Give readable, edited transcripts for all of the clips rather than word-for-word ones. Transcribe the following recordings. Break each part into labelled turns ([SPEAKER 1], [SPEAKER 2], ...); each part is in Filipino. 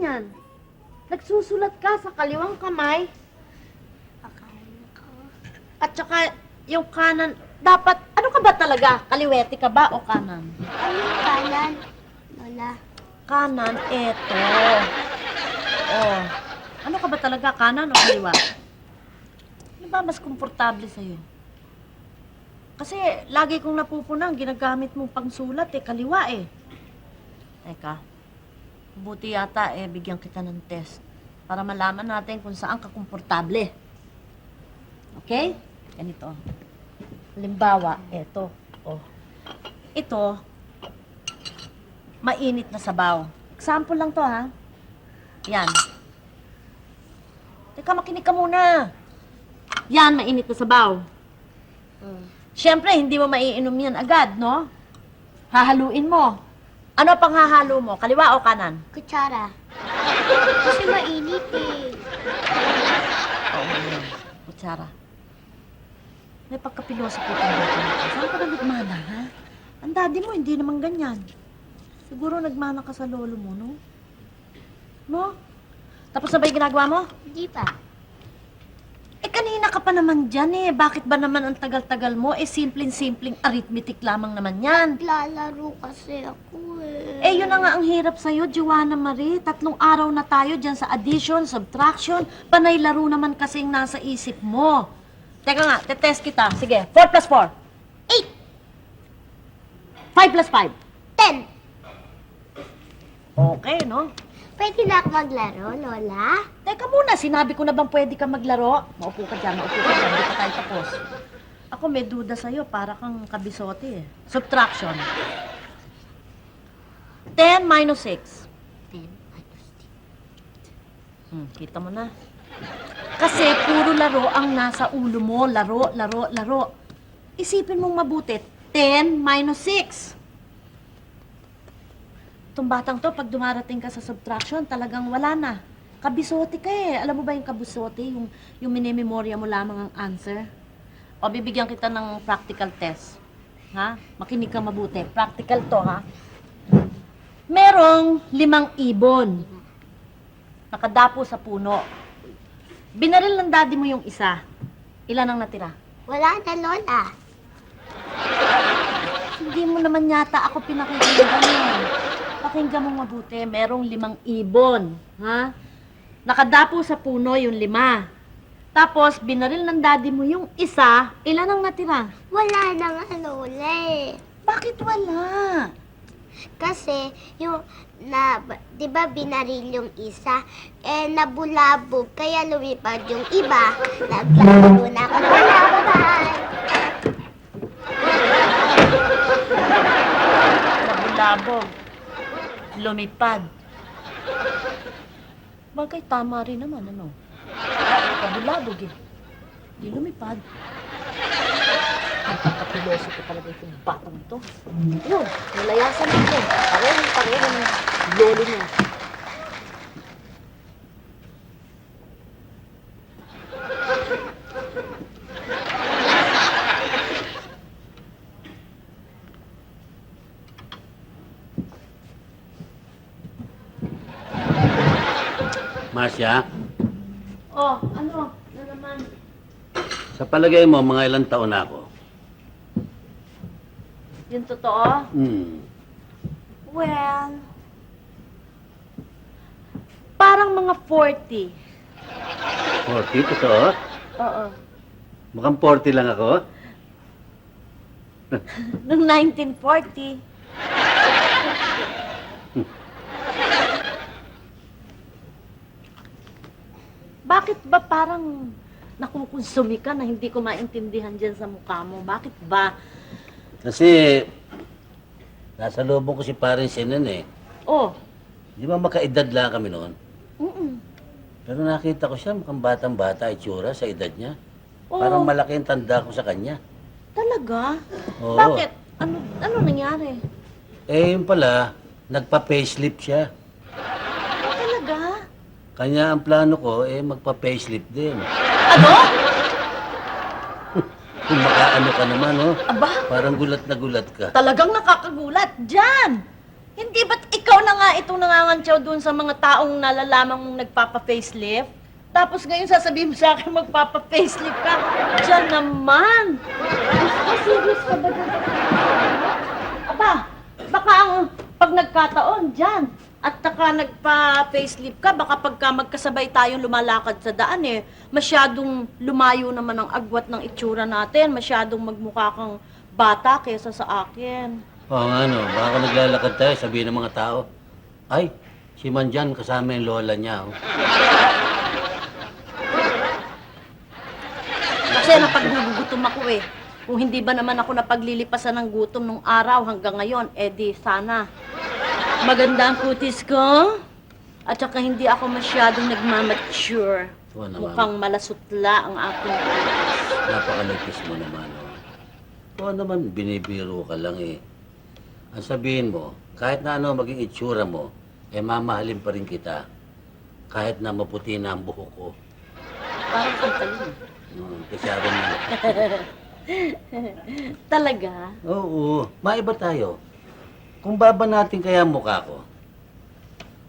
[SPEAKER 1] ganyan? Nagsusulat ka sa kaliwang kamay,
[SPEAKER 2] Akala ko.
[SPEAKER 1] at saka yung kanan, dapat, ano ka ba talaga? Kaliwete ka ba o kanan?
[SPEAKER 2] Ano yung kanan? Lola.
[SPEAKER 1] Kanan, eto. Oh. Ano ka ba talaga, kanan o kaliwa? Ano ba mas komportable sa'yo? Kasi lagi kong napupunang ginagamit mong pangsulat kaliwa eh. Teka, buti yata bigyan kita ng test para malaman natin kung saan ka komportable. Okay? Ganito. Halimbawa, eto. Oh. Ito, mainit na sabaw. Example lang to, ha? Yan. Teka, makinig ka muna. Yan, mainit na sabaw. Siyempre, hindi mo maiinom yan agad, no? Hahaluin mo. Ano pang hahalo mo? Kaliwa o kanan?
[SPEAKER 2] Kutsara. Kasi mainit eh.
[SPEAKER 1] Oo, kutsara. May pagkapiloso po tayo dito. Saan ka na nagmana, ha? Ang daddy mo, hindi naman ganyan. Siguro nagmana ka sa lolo mo, no? No? Tapos na ba yung ginagawa mo?
[SPEAKER 2] Hindi pa.
[SPEAKER 1] Kanina ka pa naman dyan Bakit ba naman ang tagal-tagal mo? Simpleng-simpleng arithmetic lamang naman yan.
[SPEAKER 2] Naglalaro kasi ako eh.
[SPEAKER 1] Yun na nga ang hirap sa'yo, Joanna Marie. 3 araw na tayo dyan sa addition, subtraction. Panay laro naman kasing nasa isip mo. Teka nga, tetest kita. Sige, 4 plus 4. 8. 5 plus 5.
[SPEAKER 2] 10.
[SPEAKER 1] Okay, no?
[SPEAKER 2] Pwede na ako maglaro, Lola?
[SPEAKER 1] Teka muna, sinabi ko na bang pwede ka maglaro? Maupo ka dyan, maupo ka dyan. Hindi pa tayo tapos. Ako may duda sa'yo, para kang kabisote Subtraction. 10 minus 6.
[SPEAKER 2] 10 minus
[SPEAKER 1] Kita mo na. Kasi puro laro ang nasa ulo mo. Laro, laro, laro. Isipin mong mabuti. 10 minus 6. Itong batang to, pag dumarating ka sa subtraction, talagang wala na. Kabisote ka Alam mo ba yung kabisote? Yung minimemorya mo lamang ang answer? O, bibigyan kita ng practical test. Ha? Makinig ka mabuti. Practical to, ha? Merong 5 ibon. Nakadapo sa puno. Binaril ng daddy mo yung isa. Ilan ang natira?
[SPEAKER 2] Wala na, Lola.
[SPEAKER 1] Hindi mo naman yata ako pinakikinggan Pakinggan mo mabuti. Merong 5 ibon. Ha? Nakadapo sa puno yung 5. Tapos, binaril ng daddy mo yung isa. Ilan ang natira?
[SPEAKER 2] Wala na nga, Lola eh.
[SPEAKER 1] Bakit wala?
[SPEAKER 2] Kasi yung di ba binaril yung isa, nabulabog, kaya lumipad yung iba. Naglaro na ako. Bye-bye!
[SPEAKER 1] Nabulabog. Lumipad. Bagay, tama rin naman, ano? Nabulabog Di lumipad. Nagpapapiloso ko talaga itong batang ito. Yun, nilayasan ako. Pareho ng lolo niya.
[SPEAKER 3] Marcia,
[SPEAKER 1] Oh, ano? Ano naman?
[SPEAKER 3] sa palagay mo, mga ilang taon na ako?
[SPEAKER 1] Yung totoo? Well, parang mga 40.
[SPEAKER 3] 40, totoo?
[SPEAKER 1] Oo.
[SPEAKER 3] Mukhang 40 lang ako.
[SPEAKER 1] Noong 1940. Bakit ba parang nakukonsumi ka na hindi ko maintindihan dyan sa mukha mo? Bakit ba?
[SPEAKER 3] Kasi, nasa loob ko si Parin Sinan
[SPEAKER 1] Oh,
[SPEAKER 3] Di ba makaedad lang kami noon?
[SPEAKER 1] mm
[SPEAKER 3] Pero nakita ko siya, mukhang batang-bata itsura sa edad niya.
[SPEAKER 1] Oo.
[SPEAKER 3] Parang malaki ang tanda ko sa kanya.
[SPEAKER 1] Talaga?
[SPEAKER 3] Oo.
[SPEAKER 1] Bakit? Ano nangyari?
[SPEAKER 3] Yun pala, nagpa-facelift siya.
[SPEAKER 1] Talaga?
[SPEAKER 3] Kanya ang plano ko, magpa-facelift din.
[SPEAKER 1] Ano?
[SPEAKER 3] Kung makaano ka naman,
[SPEAKER 1] Aba,
[SPEAKER 3] Parang gulat na gulat ka.
[SPEAKER 1] talagang nakakagulat. Diyan! Hindi ba't ikaw na nga itong nangangantyaw doon sa mga taong nalalaman mong nagpapa-facelift. Tapos ngayon sasabihin mo sa akin magpapa-facelift ka. Diyan naman. Serious ka ba dyan? Aba, baka ang pag nagkataon dyan at saka nagpa-facelift ka, baka pagka magkasabay tayong lumalakad sa daan masyadong lumayo naman ang agwat ng itsura natin, masyadong magmukha kang bata kesa sa akin.
[SPEAKER 3] Oo nga, no. Baka naglalakad tayo, sabihin ng mga tao, ay, si Manjan kasama yung lola niya. Oh.
[SPEAKER 1] Kasi napaggugutom ako Kung hindi ba naman ako napaglilipasan ng gutom nung araw hanggang ngayon, di sana. Maganda ang kutis ko. At saka hindi ako masyadong nagmamature.
[SPEAKER 3] Oo naman.
[SPEAKER 1] Mukhang malasutla ang aking kutis.
[SPEAKER 3] Napakalipis mo naman. Oh. Oo naman, binibiro ka lang Ang sabihin mo, kahit na ano maging itsura mo, mamahalin pa rin kita. Kahit na maputi na ang buhok ko.
[SPEAKER 1] Parang kantalin.
[SPEAKER 3] Kasi rin mo.
[SPEAKER 1] Talaga?
[SPEAKER 3] Oo, maiba tayo. Kung baba natin kaya mukha ko,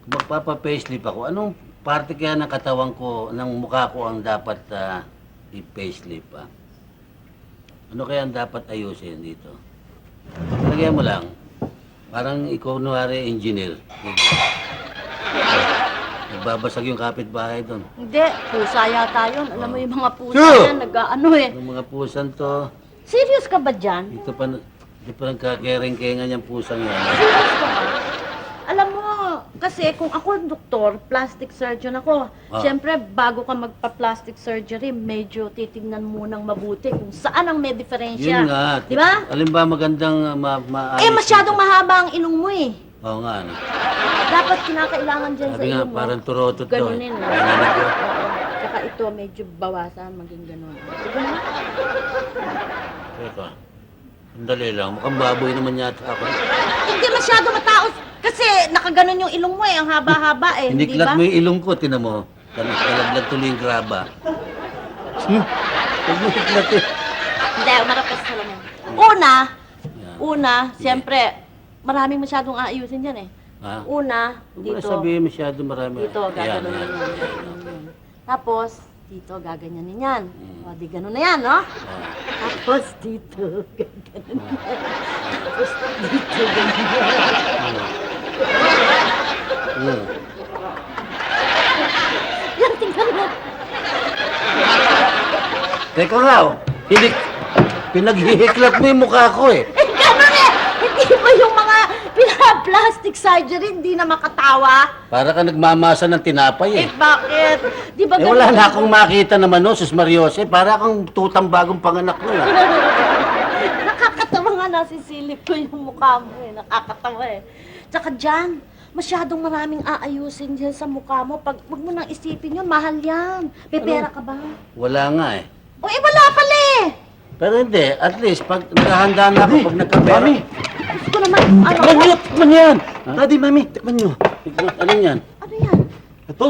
[SPEAKER 3] kung magpapa-facelift ako, anong parte kaya ng katawan ko, ng mukha ko ang dapat i-facelift pa? Ano kaya ang dapat ayusin dito? Lagyan mo lang, parang ikaw nuwari engineer. Nagbabasag yung kapitbahay doon.
[SPEAKER 1] Hindi, pusa yata yun. Alam mo yung mga pusa
[SPEAKER 3] Sure.
[SPEAKER 1] yan, nag-ano
[SPEAKER 3] Yung mga pusan to,
[SPEAKER 1] Serious ka ba dyan?
[SPEAKER 3] dito pa, di pa nagkakereng-kengan yung pusang yan.
[SPEAKER 1] Serious ka ba? Alam mo, kasi kung ako doktor, plastic surgeon ako. Siyempre, bago ka magpa-plastic surgery, medyo titignan munang mabuti kung saan ang may diferensya.
[SPEAKER 3] Yun nga.
[SPEAKER 1] Di ba?
[SPEAKER 3] Alin ba magandang maayos?
[SPEAKER 1] Masyadong mahaba ang ilong mo
[SPEAKER 3] Oo nga, ano.
[SPEAKER 1] Dapat kinakailangan dyan sa
[SPEAKER 3] Sabi nga,
[SPEAKER 1] ilong mo.
[SPEAKER 3] parang turotot to.
[SPEAKER 1] Ganunin.
[SPEAKER 3] Narinig ko.
[SPEAKER 1] Oo. Tsaka ito, medyo bawasan, maging ganun. Sige na.
[SPEAKER 3] Teka, sandali lang. Mukhang baboy naman yata ako.
[SPEAKER 1] Hindi masyado mataos. Kasi nakaganon yung ilong mo ang haba-haba hindi
[SPEAKER 3] Hiniklat
[SPEAKER 1] ba?
[SPEAKER 3] mo yung ilong ko, tinan mo. Kalaglag tuloy yung graba. Huwag mo hiklat
[SPEAKER 1] Hindi, umarap ka sa salamin.
[SPEAKER 3] Yan.
[SPEAKER 1] Una, siyempre, maraming masyadong aayusin dyan
[SPEAKER 3] Ha?
[SPEAKER 1] Una,
[SPEAKER 3] Huwag mo na
[SPEAKER 1] dito.
[SPEAKER 3] sabihin masyado marami.
[SPEAKER 1] Dito, gaganon
[SPEAKER 3] Ayan,
[SPEAKER 1] yan.
[SPEAKER 3] ayan.
[SPEAKER 1] Tapos, dito, gaganyanin yan. O, di ganun na yan, no? Tapos, dito, gaganon yan. Tapos, dito, ganyan yan.
[SPEAKER 3] Hmm.
[SPEAKER 1] Yan, tingnan mo.
[SPEAKER 3] Teka nga, pinaghihiklat mo yung mukha ko
[SPEAKER 1] Ganun Hindi ba yung mga plastic surgery hindi na makatawa?
[SPEAKER 3] Para ka nagmamasa ng tinapay
[SPEAKER 1] Bakit? Di ba ganun?
[SPEAKER 3] Wala na akong makita naman no, Sus Mariose. Para kang tutang bagong panganak mo
[SPEAKER 1] Nakakatawa nga, nasisilip ko yung mukha mo Nakakatawa Tsaka dyan, masyadong maraming aayusin dyan sa mukha mo. Wag mo nang isipin yun, mahal yan. May pera ka ba?
[SPEAKER 3] Wala nga
[SPEAKER 1] Wala pala
[SPEAKER 3] Pero hindi, at least pag nakahanda na ako, pag nagkapera.
[SPEAKER 4] Mami!
[SPEAKER 1] Gusto ko naman,
[SPEAKER 4] Tikman nyo! Tikman nyo yan! Daddy, mami, tikman nyo.
[SPEAKER 3] Ano yan?
[SPEAKER 1] Ano yan?
[SPEAKER 4] Ito,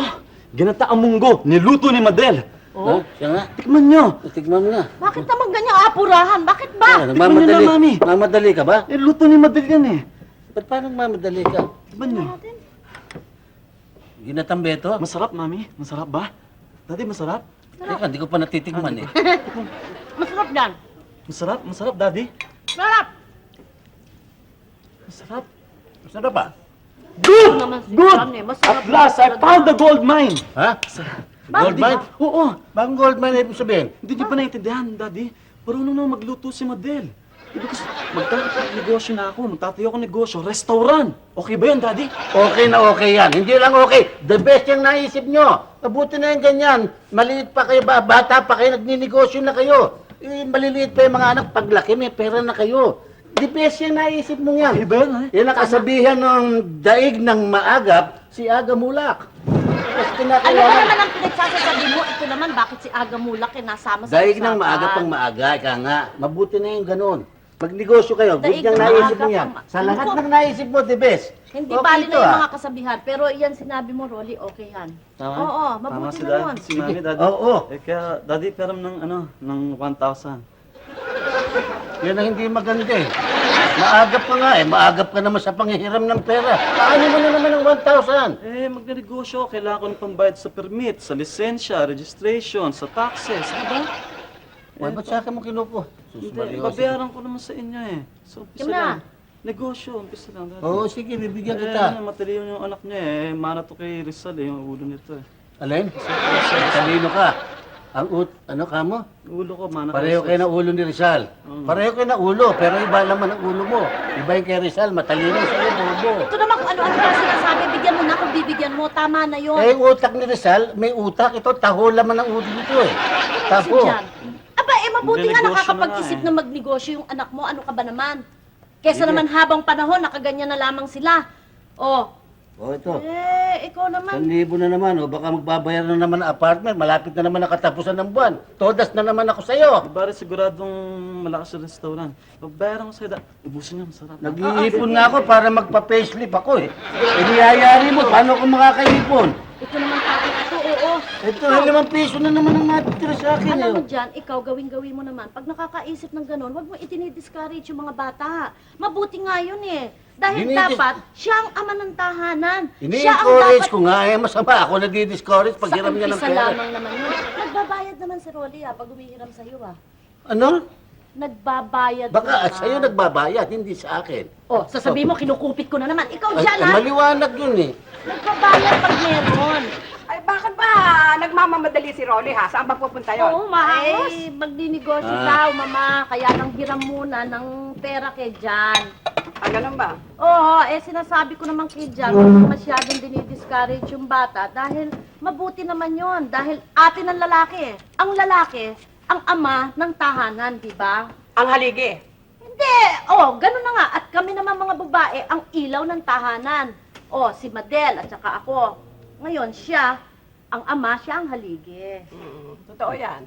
[SPEAKER 4] ginataang munggo, niluto ni Madel.
[SPEAKER 3] Ha? Siya nga.
[SPEAKER 4] Tikman nyo!
[SPEAKER 3] Tignan mo na.
[SPEAKER 1] Bakit naman ganyang apurahan? Bakit ba?
[SPEAKER 4] Tikman nyo na, mami.
[SPEAKER 3] Mamadali ka ba?
[SPEAKER 4] Niluto ni Madel yan eh.
[SPEAKER 3] Ba't parang mamadali ka?
[SPEAKER 4] Tikman nyo.
[SPEAKER 3] Ginatambe ito?
[SPEAKER 4] Masarap, mami. Masarap ba? Daddy, masarap?
[SPEAKER 3] Teka, hindi ko pa natitikman
[SPEAKER 1] Masarap yan.
[SPEAKER 4] Masarap? Masarap, Daddy?
[SPEAKER 1] Masarap.
[SPEAKER 4] Masarap.
[SPEAKER 3] Masarap ba?
[SPEAKER 4] Good!
[SPEAKER 1] naman si
[SPEAKER 4] Good!
[SPEAKER 1] John eh. Masarap
[SPEAKER 4] At last, I
[SPEAKER 1] talaga.
[SPEAKER 4] found the gold mine!
[SPEAKER 3] Ha? Gold
[SPEAKER 4] Daddy,
[SPEAKER 3] mine?
[SPEAKER 4] Oo.
[SPEAKER 3] Bakang gold mine ibig sabihin?
[SPEAKER 4] Hindi niyo pa naiintindihan, Daddy. Marunong na magluto si Madel. Ibig sabihin, magtatayong na ako. Magtatayo ako negosyo. Restaurant. Okay ba yan, Daddy?
[SPEAKER 3] Okay na okay yan. Hindi lang okay. The best yung naisip nyo. Mabuti na yung ganyan. Maliit pa kayo ba? Bata pa kayo. Nagninegosyo na kayo. Maliliit pa yung mga anak. Paglaki, may pera na kayo. The best yung naisip mong yan.
[SPEAKER 4] Okay ba yan, eh?
[SPEAKER 3] Yan ang kasabihan ng daig ng maagap, si Aga Mulak. Tapos
[SPEAKER 1] Ano ba
[SPEAKER 3] kinakailangan.
[SPEAKER 1] naman ang pinagsasasabi mo? Ito naman, bakit si Aga Mulak nasama sa
[SPEAKER 3] Daig ng
[SPEAKER 1] usapan?
[SPEAKER 3] maaga pang maaga, ika nga. Mabuti na yung ganun. Magnegosyo kayo. Good
[SPEAKER 1] Daig
[SPEAKER 3] yung
[SPEAKER 1] ng
[SPEAKER 3] naisip
[SPEAKER 1] maaga
[SPEAKER 3] mo yan.
[SPEAKER 1] pang-
[SPEAKER 3] Sa lahat
[SPEAKER 1] Ano?
[SPEAKER 3] ng naisip mo, the best.
[SPEAKER 1] Hindi
[SPEAKER 3] Okay
[SPEAKER 1] bali
[SPEAKER 3] ito,
[SPEAKER 1] na yung
[SPEAKER 3] ah.
[SPEAKER 1] mga kasabihan. Pero yan sinabi mo, Rolly, okay yan.
[SPEAKER 4] Tama?
[SPEAKER 1] Oo,
[SPEAKER 4] Tama
[SPEAKER 1] mabuti
[SPEAKER 4] si
[SPEAKER 1] na
[SPEAKER 4] Daddy,
[SPEAKER 1] yun.
[SPEAKER 4] si Mami, Daddy.
[SPEAKER 3] Oo.
[SPEAKER 4] Eh, kaya, Daddy, pero ng 1,000.
[SPEAKER 3] Yan ang hindi maganda eh. Maagap ka nga eh. Maagap ka naman sa panghihiram ng pera. Paano mo na naman ang 1,000?
[SPEAKER 4] Magnegosyo. Kailangan ko ng pambayad sa permit, sa lisensya, registration, sa taxes. Di ba?
[SPEAKER 3] Why, ba't sa akin mo kinupo?
[SPEAKER 4] Hindi, babayaran ko naman sa inyo eh. So, umpisa
[SPEAKER 1] Kim na.
[SPEAKER 4] lang. Negosyo, umpisa lang. Dati.
[SPEAKER 3] Oo, sige, bibigyan kita.
[SPEAKER 4] Matalino yung anak niya eh. Mana to kay Rizal eh, yung ulo nito eh.
[SPEAKER 3] Alin? Talino ka. Ano ka mo?
[SPEAKER 4] Ulo ko, mana
[SPEAKER 3] Pareho kayo ng ulo ni Rizal. Pareho kayo ng ulo, pero iba naman ang ulo mo. Iba yung kay Rizal, matalino sa'yo, bobo.
[SPEAKER 1] Ito naman kung ano-ano na sinasabi, bigyan mo na kung bibigyan mo. Tama na yun.
[SPEAKER 3] Eh, yung utak ni Rizal, may utak. Ito, taho laman ang ulo nito eh.
[SPEAKER 1] Kasi
[SPEAKER 3] Tapo.
[SPEAKER 1] dyan. Aba, mabuti nga
[SPEAKER 4] Magnenegosyo
[SPEAKER 1] nakakapag-isip
[SPEAKER 4] na nga
[SPEAKER 1] na magnegosyo yung anak mo. Ano ka ba naman? Kesa
[SPEAKER 3] Sige.
[SPEAKER 1] naman habang panahon, nakaganyan na lamang sila. Oh,
[SPEAKER 3] O, ito.
[SPEAKER 1] ikaw naman.
[SPEAKER 3] 1,000 na naman, o baka magbabayar na naman ng apartment. Malapit na naman ang katapusan ng buwan. Todas na naman ako sa'yo.
[SPEAKER 4] Bari siguradong malakas sa restaurant. Babayaran ko sa'yo. Ubusin niya, masarap.
[SPEAKER 3] Nag-iipon nga ako para magpa-facelift ako eh. E niyayari mo, paano ako makakaipon?
[SPEAKER 1] Ito naman tayo. Ito, oo.
[SPEAKER 3] Ito, 5 piso na naman ang natitira sa akin
[SPEAKER 1] Alam mo
[SPEAKER 3] eh.
[SPEAKER 1] dyan, ikaw gawin-gawin mo naman. Pag nakakaisip ng ganon, huwag mo itinidiscourage yung mga bata. Mabuti nga yun eh. Dahil
[SPEAKER 3] Dinidis-
[SPEAKER 1] dapat, siya ang ama ng tahanan. Siya ang
[SPEAKER 3] Ini-encourage
[SPEAKER 1] dapat...
[SPEAKER 3] ko nga eh, masama ako nadi-discourage pag hiram niya ng
[SPEAKER 1] umpisa
[SPEAKER 3] pera.
[SPEAKER 1] lamang naman yun. Nagbabayad naman si Rolly pag humihiram sa'yo
[SPEAKER 3] Ano?
[SPEAKER 1] Nagbabayad
[SPEAKER 3] Baka
[SPEAKER 1] naman.
[SPEAKER 3] sa'yo nagbabayad, hindi sa akin.
[SPEAKER 1] Oh, sasabihin mo, kinukupit ko na naman. Ikaw
[SPEAKER 3] Ay,
[SPEAKER 1] dyan, ha?
[SPEAKER 3] maliwanag yun eh.
[SPEAKER 1] Nagbabayad pag meron.
[SPEAKER 5] Ay, bakit ba nagmamamadali si Rolly ha? Saan ba pupunta yun?
[SPEAKER 1] Oo, maayos. Ay, magdinegosyo daw, mama. Kaya nang hiram muna ng pera kay Jan.
[SPEAKER 5] Ah, ganun ba?
[SPEAKER 1] Oo, sinasabi ko naman kay Jan, huwag masyadong dinidiscourage yung bata dahil mabuti naman yon dahil atin ang lalaki. Ang lalaki, ang ama ng tahanan, di ba?
[SPEAKER 5] Ang haligi.
[SPEAKER 1] Hindi! Ganun na nga. At kami naman mga babae, ang ilaw ng tahanan. Si Madel at saka ako. Ngayon, siya, ang ama, siya ang haligi.
[SPEAKER 5] Totoo yan.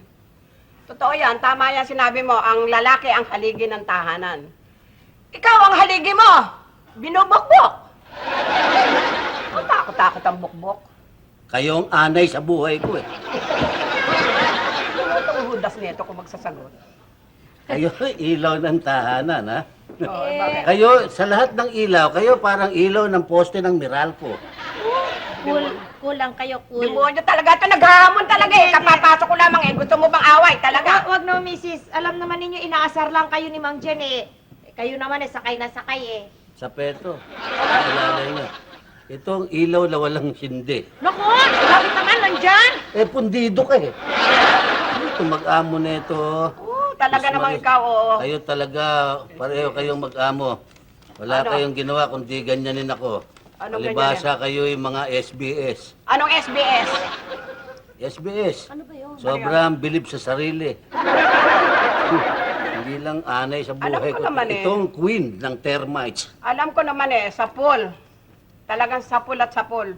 [SPEAKER 5] Totoo yan. Tama yan sinabi mo. Ang lalaki ang haligi ng tahanan. Ikaw ang haligi mo! Binubukbok! Ang takot-takot ang bukbok.
[SPEAKER 3] Kayong anay sa buhay ko eh.
[SPEAKER 5] Ano itong hudas nito kung magsasagot?
[SPEAKER 3] Kayo, ilaw ng tahanan, ha?
[SPEAKER 5] Oh, bakit?
[SPEAKER 3] Kayo, sa lahat ng ilaw, kayo parang ilaw ng poste ng Meralco.
[SPEAKER 1] Kulang kayo,
[SPEAKER 5] Demonyo talaga ito. Naghahamon talaga eh. Kapapasok ko lamang eh. Gusto mo bang away? Talaga.
[SPEAKER 6] Wag na, misis. Alam naman ninyo, inaasar lang kayo ni Mang Jen eh. Kayo naman sakay na sakay eh.
[SPEAKER 3] Sa peto. Alala niyo. Itong ilaw na walang sindi.
[SPEAKER 6] Naku! Bakit naman nandyan?
[SPEAKER 3] Pundido ka eh. Ito mag-amo na ito.
[SPEAKER 5] Talaga
[SPEAKER 3] Mas
[SPEAKER 5] namang
[SPEAKER 3] malis-
[SPEAKER 5] ikaw, oo.
[SPEAKER 3] Kayo talaga, pareho kayong mag-amo. Wala
[SPEAKER 5] Ano?
[SPEAKER 3] kayong ginawa kundi ganyanin ako.
[SPEAKER 5] Anong
[SPEAKER 3] Alibasa kayo yung mga SBS.
[SPEAKER 5] Anong SBS?
[SPEAKER 3] SBS.
[SPEAKER 1] Ano ba yun?
[SPEAKER 3] Sobrang bilib sa sarili. Hindi lang anay sa buhay
[SPEAKER 5] Alam ko
[SPEAKER 3] ko.
[SPEAKER 5] naman eh.
[SPEAKER 3] Itong queen ng termites.
[SPEAKER 5] Alam ko naman eh, sapul. Talagang sapul at sapul.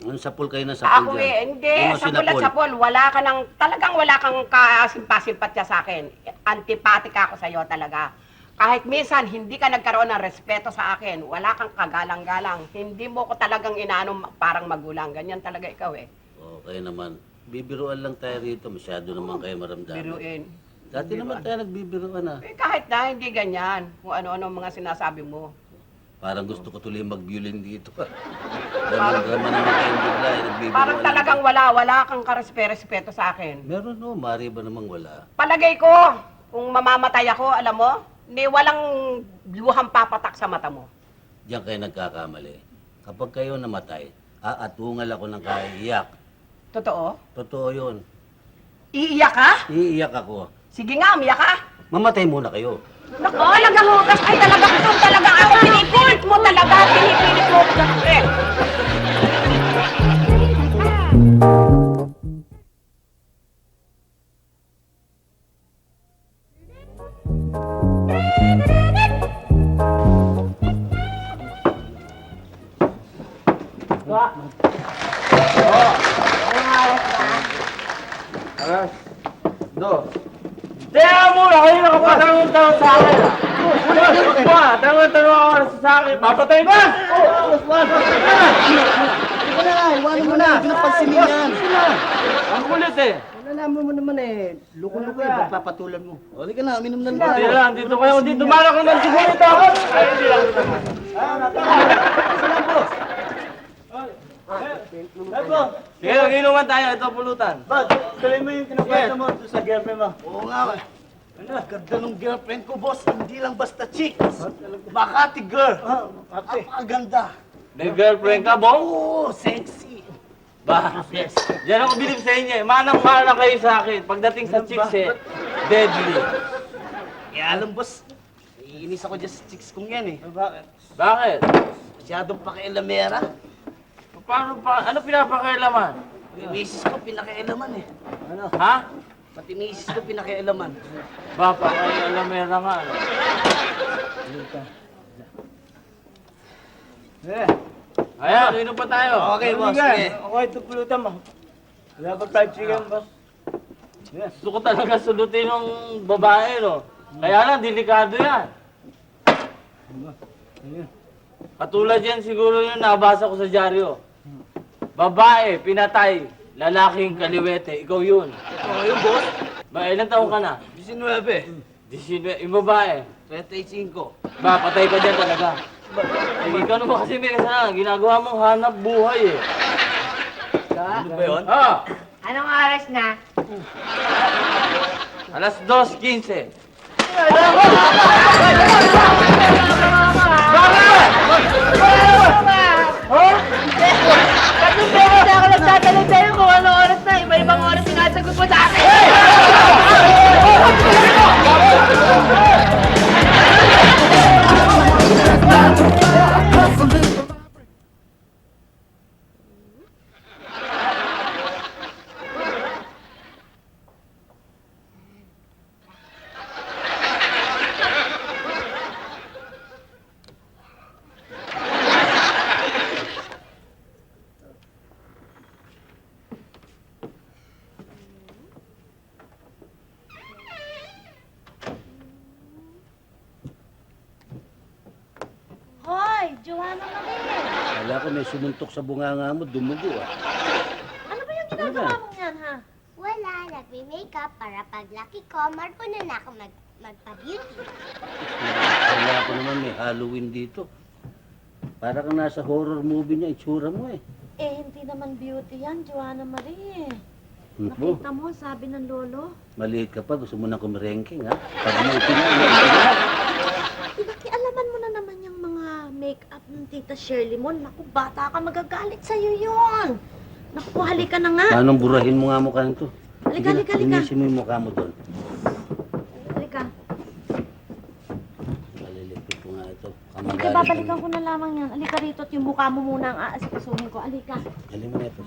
[SPEAKER 3] Ano sapul kayo ng sapul
[SPEAKER 5] Ako
[SPEAKER 3] dyan?
[SPEAKER 5] eh, hindi.
[SPEAKER 3] Ano
[SPEAKER 5] Sapul at
[SPEAKER 3] sinapul?
[SPEAKER 5] sapul. Wala ka ng, talagang wala kang kasimpasimpatya sa akin. Antipatik ako sa'yo talaga. Kahit minsan, hindi ka nagkaroon ng respeto sa akin. Wala kang kagalang-galang. Hindi mo ko talagang inaano parang magulang. Ganyan talaga ikaw eh.
[SPEAKER 3] Okay naman. Bibiruan lang tayo rito. Masyado naman kayo maramdaman.
[SPEAKER 5] Biruin.
[SPEAKER 3] Dati naman tayo nagbibiruan ah.
[SPEAKER 5] Eh, kahit na, hindi ganyan. Kung ano-ano ang mga sinasabi mo.
[SPEAKER 3] Parang gusto ko tuloy mag-violin dito. Drama naman kayong bigla. Nagbibiruan
[SPEAKER 5] Parang
[SPEAKER 3] lang.
[SPEAKER 5] talagang wala kang karespeto sa akin.
[SPEAKER 3] Meron no, mari ba namang wala?
[SPEAKER 5] Palagay ko, kung mamamatay ako, alam mo, walang luhang papatak sa mata mo.
[SPEAKER 3] Diyan kayo nagkakamali. Kapag kayo namatay, aatungal ako ng kaiiyak.
[SPEAKER 5] Totoo?
[SPEAKER 3] Totoo yun.
[SPEAKER 5] Iiyak ka?
[SPEAKER 3] Iiyak ako.
[SPEAKER 5] Sige nga, umiyak ka.
[SPEAKER 3] Mamatay muna kayo.
[SPEAKER 5] Naku, talagang hugas. Ay, talagang ito. Talagang ako. Pinipilit mo talaga. Pinipilit mo. Eh.
[SPEAKER 7] Kaya muna kayo nakapatanong-tanong sa akin. Tanong-tanong ako sa akin. Papatay ba?
[SPEAKER 3] Iwanan mo na. Pinapansin yan.
[SPEAKER 7] Ang kulit eh. Nalaman mo naman eh, luko-luko eh, pagpapatulan mo.
[SPEAKER 3] O, di ka na, minom ng
[SPEAKER 7] Hindi lang, dito kayo, dito malak naman siguro ito ako. Ay, hindi lang ito naman. Sige, mag-inuman tayo, ito pulutan.
[SPEAKER 4] Bad, tuloy mo yung kinakwento mo doon sa girlfriend mo.
[SPEAKER 3] Oo nga, eh. Ano, ganda ng girlfriend ko, boss. Hindi lang basta chicks. Makati girl. Napakaganda.
[SPEAKER 7] May girlfriend ka, Bong?
[SPEAKER 3] Oo, sexy.
[SPEAKER 7] Ba, yan ako bilib sa inyo eh. Manang-mana na kayo sa akin. Pagdating sa chicks eh, deadly.
[SPEAKER 3] Kaya alam, boss, iinis ako dyan sa chicks kong yan eh.
[SPEAKER 4] Bakit?
[SPEAKER 7] Bakit?
[SPEAKER 3] Masyadong pakialamera.
[SPEAKER 7] Paano pa? Ano pinapakailaman?
[SPEAKER 3] Yung misis ko pinakialaman eh.
[SPEAKER 4] Ano?
[SPEAKER 7] Ha?
[SPEAKER 3] Pati misis ko pinakialaman.
[SPEAKER 7] Ba, pakailamera nga. Ano?
[SPEAKER 4] Eh,
[SPEAKER 7] Ayan, inom pa tayo.
[SPEAKER 3] Okay, boss.
[SPEAKER 4] sige.
[SPEAKER 3] Sige.
[SPEAKER 4] Okay, ito pulutan mo. Wala pa fried chicken, boss. Yes.
[SPEAKER 7] Gusto ko talaga sulutin ng babae, no? Kaya lang, delikado yan.
[SPEAKER 4] Ayun.
[SPEAKER 7] Katulad yan siguro yung nabasa ko sa dyaryo. Babae, pinatay. Lalaking kaliwete. Ikaw yun.
[SPEAKER 3] Oo, yung boss.
[SPEAKER 7] Ba, ilang taon ka na?
[SPEAKER 3] 19.
[SPEAKER 7] 19. Yung babae.
[SPEAKER 3] 35.
[SPEAKER 7] Ba, patay ka dyan talaga. Eh, ikaw naman kasi may kasalanan. Ginagawa mong hanap buhay eh.
[SPEAKER 3] Ano ba yun?
[SPEAKER 7] Ah!
[SPEAKER 6] Anong oras na?
[SPEAKER 7] Alas 2:15.
[SPEAKER 6] Kasi pwede ako nagtatanong sa'yo kung ano oras na. Iba-ibang oras sinasagot mo sa akin.
[SPEAKER 1] Hoy, Joanna Marie!
[SPEAKER 3] Wala ko may sumuntok sa bunganga mo, dumugo ah.
[SPEAKER 1] Ano ba yung ginagawa mong yan, ha?
[SPEAKER 2] Wala, nagme-makeup para paglaki ko, marunong na ako magpa-beauty.
[SPEAKER 3] Wala ko naman may Halloween dito. Para kang nasa horror movie niya, itsura mo eh.
[SPEAKER 1] Eh, hindi naman beauty yan, Joanna Marie.
[SPEAKER 3] Mo,
[SPEAKER 1] Nakita mo, sabi ng lolo.
[SPEAKER 3] maliit ka pa, gusto mo na kumirengking ha? Pag mo
[SPEAKER 1] Pinakialaman mo na naman yung mga make-up ng Tita Shirley mo. Naku, bata ka, magagalit sa'yo yun. Naku, halika na nga.
[SPEAKER 3] Anong burahin mo nga mukha nito?
[SPEAKER 1] Halika, halika, halika.
[SPEAKER 3] Linisin mo yung mukha mo doon.
[SPEAKER 1] Halika.
[SPEAKER 3] Malilipit ko nga ito.
[SPEAKER 1] Hindi,
[SPEAKER 3] Kamagalit
[SPEAKER 1] babalikan ko na lamang yan. Halika rito at yung mukha mo muna ang aasikasuhin ko. Halika.
[SPEAKER 3] Galing mo na ito.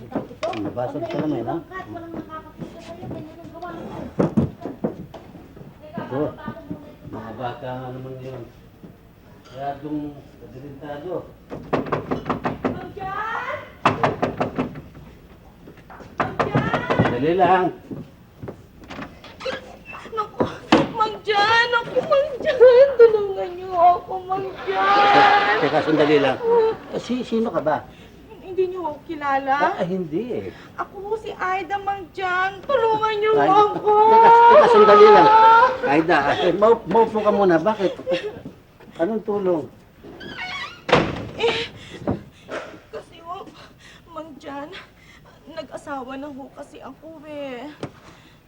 [SPEAKER 3] Nabasag ka naman ha?
[SPEAKER 1] Kat, walang nakakapita sa'yo. Ganyan ang gawa mo.
[SPEAKER 3] Ito. Mga bata nga naman yun. Kaya itong kadirintado. Dali lang.
[SPEAKER 6] Naku, Mang Jan! Naku, Mang Jan! Tulungan niyo ako, Mang Jan!
[SPEAKER 3] Teka, sandali lang. Sino ka ba?
[SPEAKER 6] Hindi niyo ako kilala?
[SPEAKER 3] Hindi eh.
[SPEAKER 6] Ako po si Aida, Mang Jan. Tulungan niyo
[SPEAKER 3] Ay,
[SPEAKER 6] ako!
[SPEAKER 3] teka, sandali lang. Aida, maupo ka muna. Bakit? Anong tulong?
[SPEAKER 6] Kasi ho, Mang Jan, nag-asawa na ho kasi ako eh.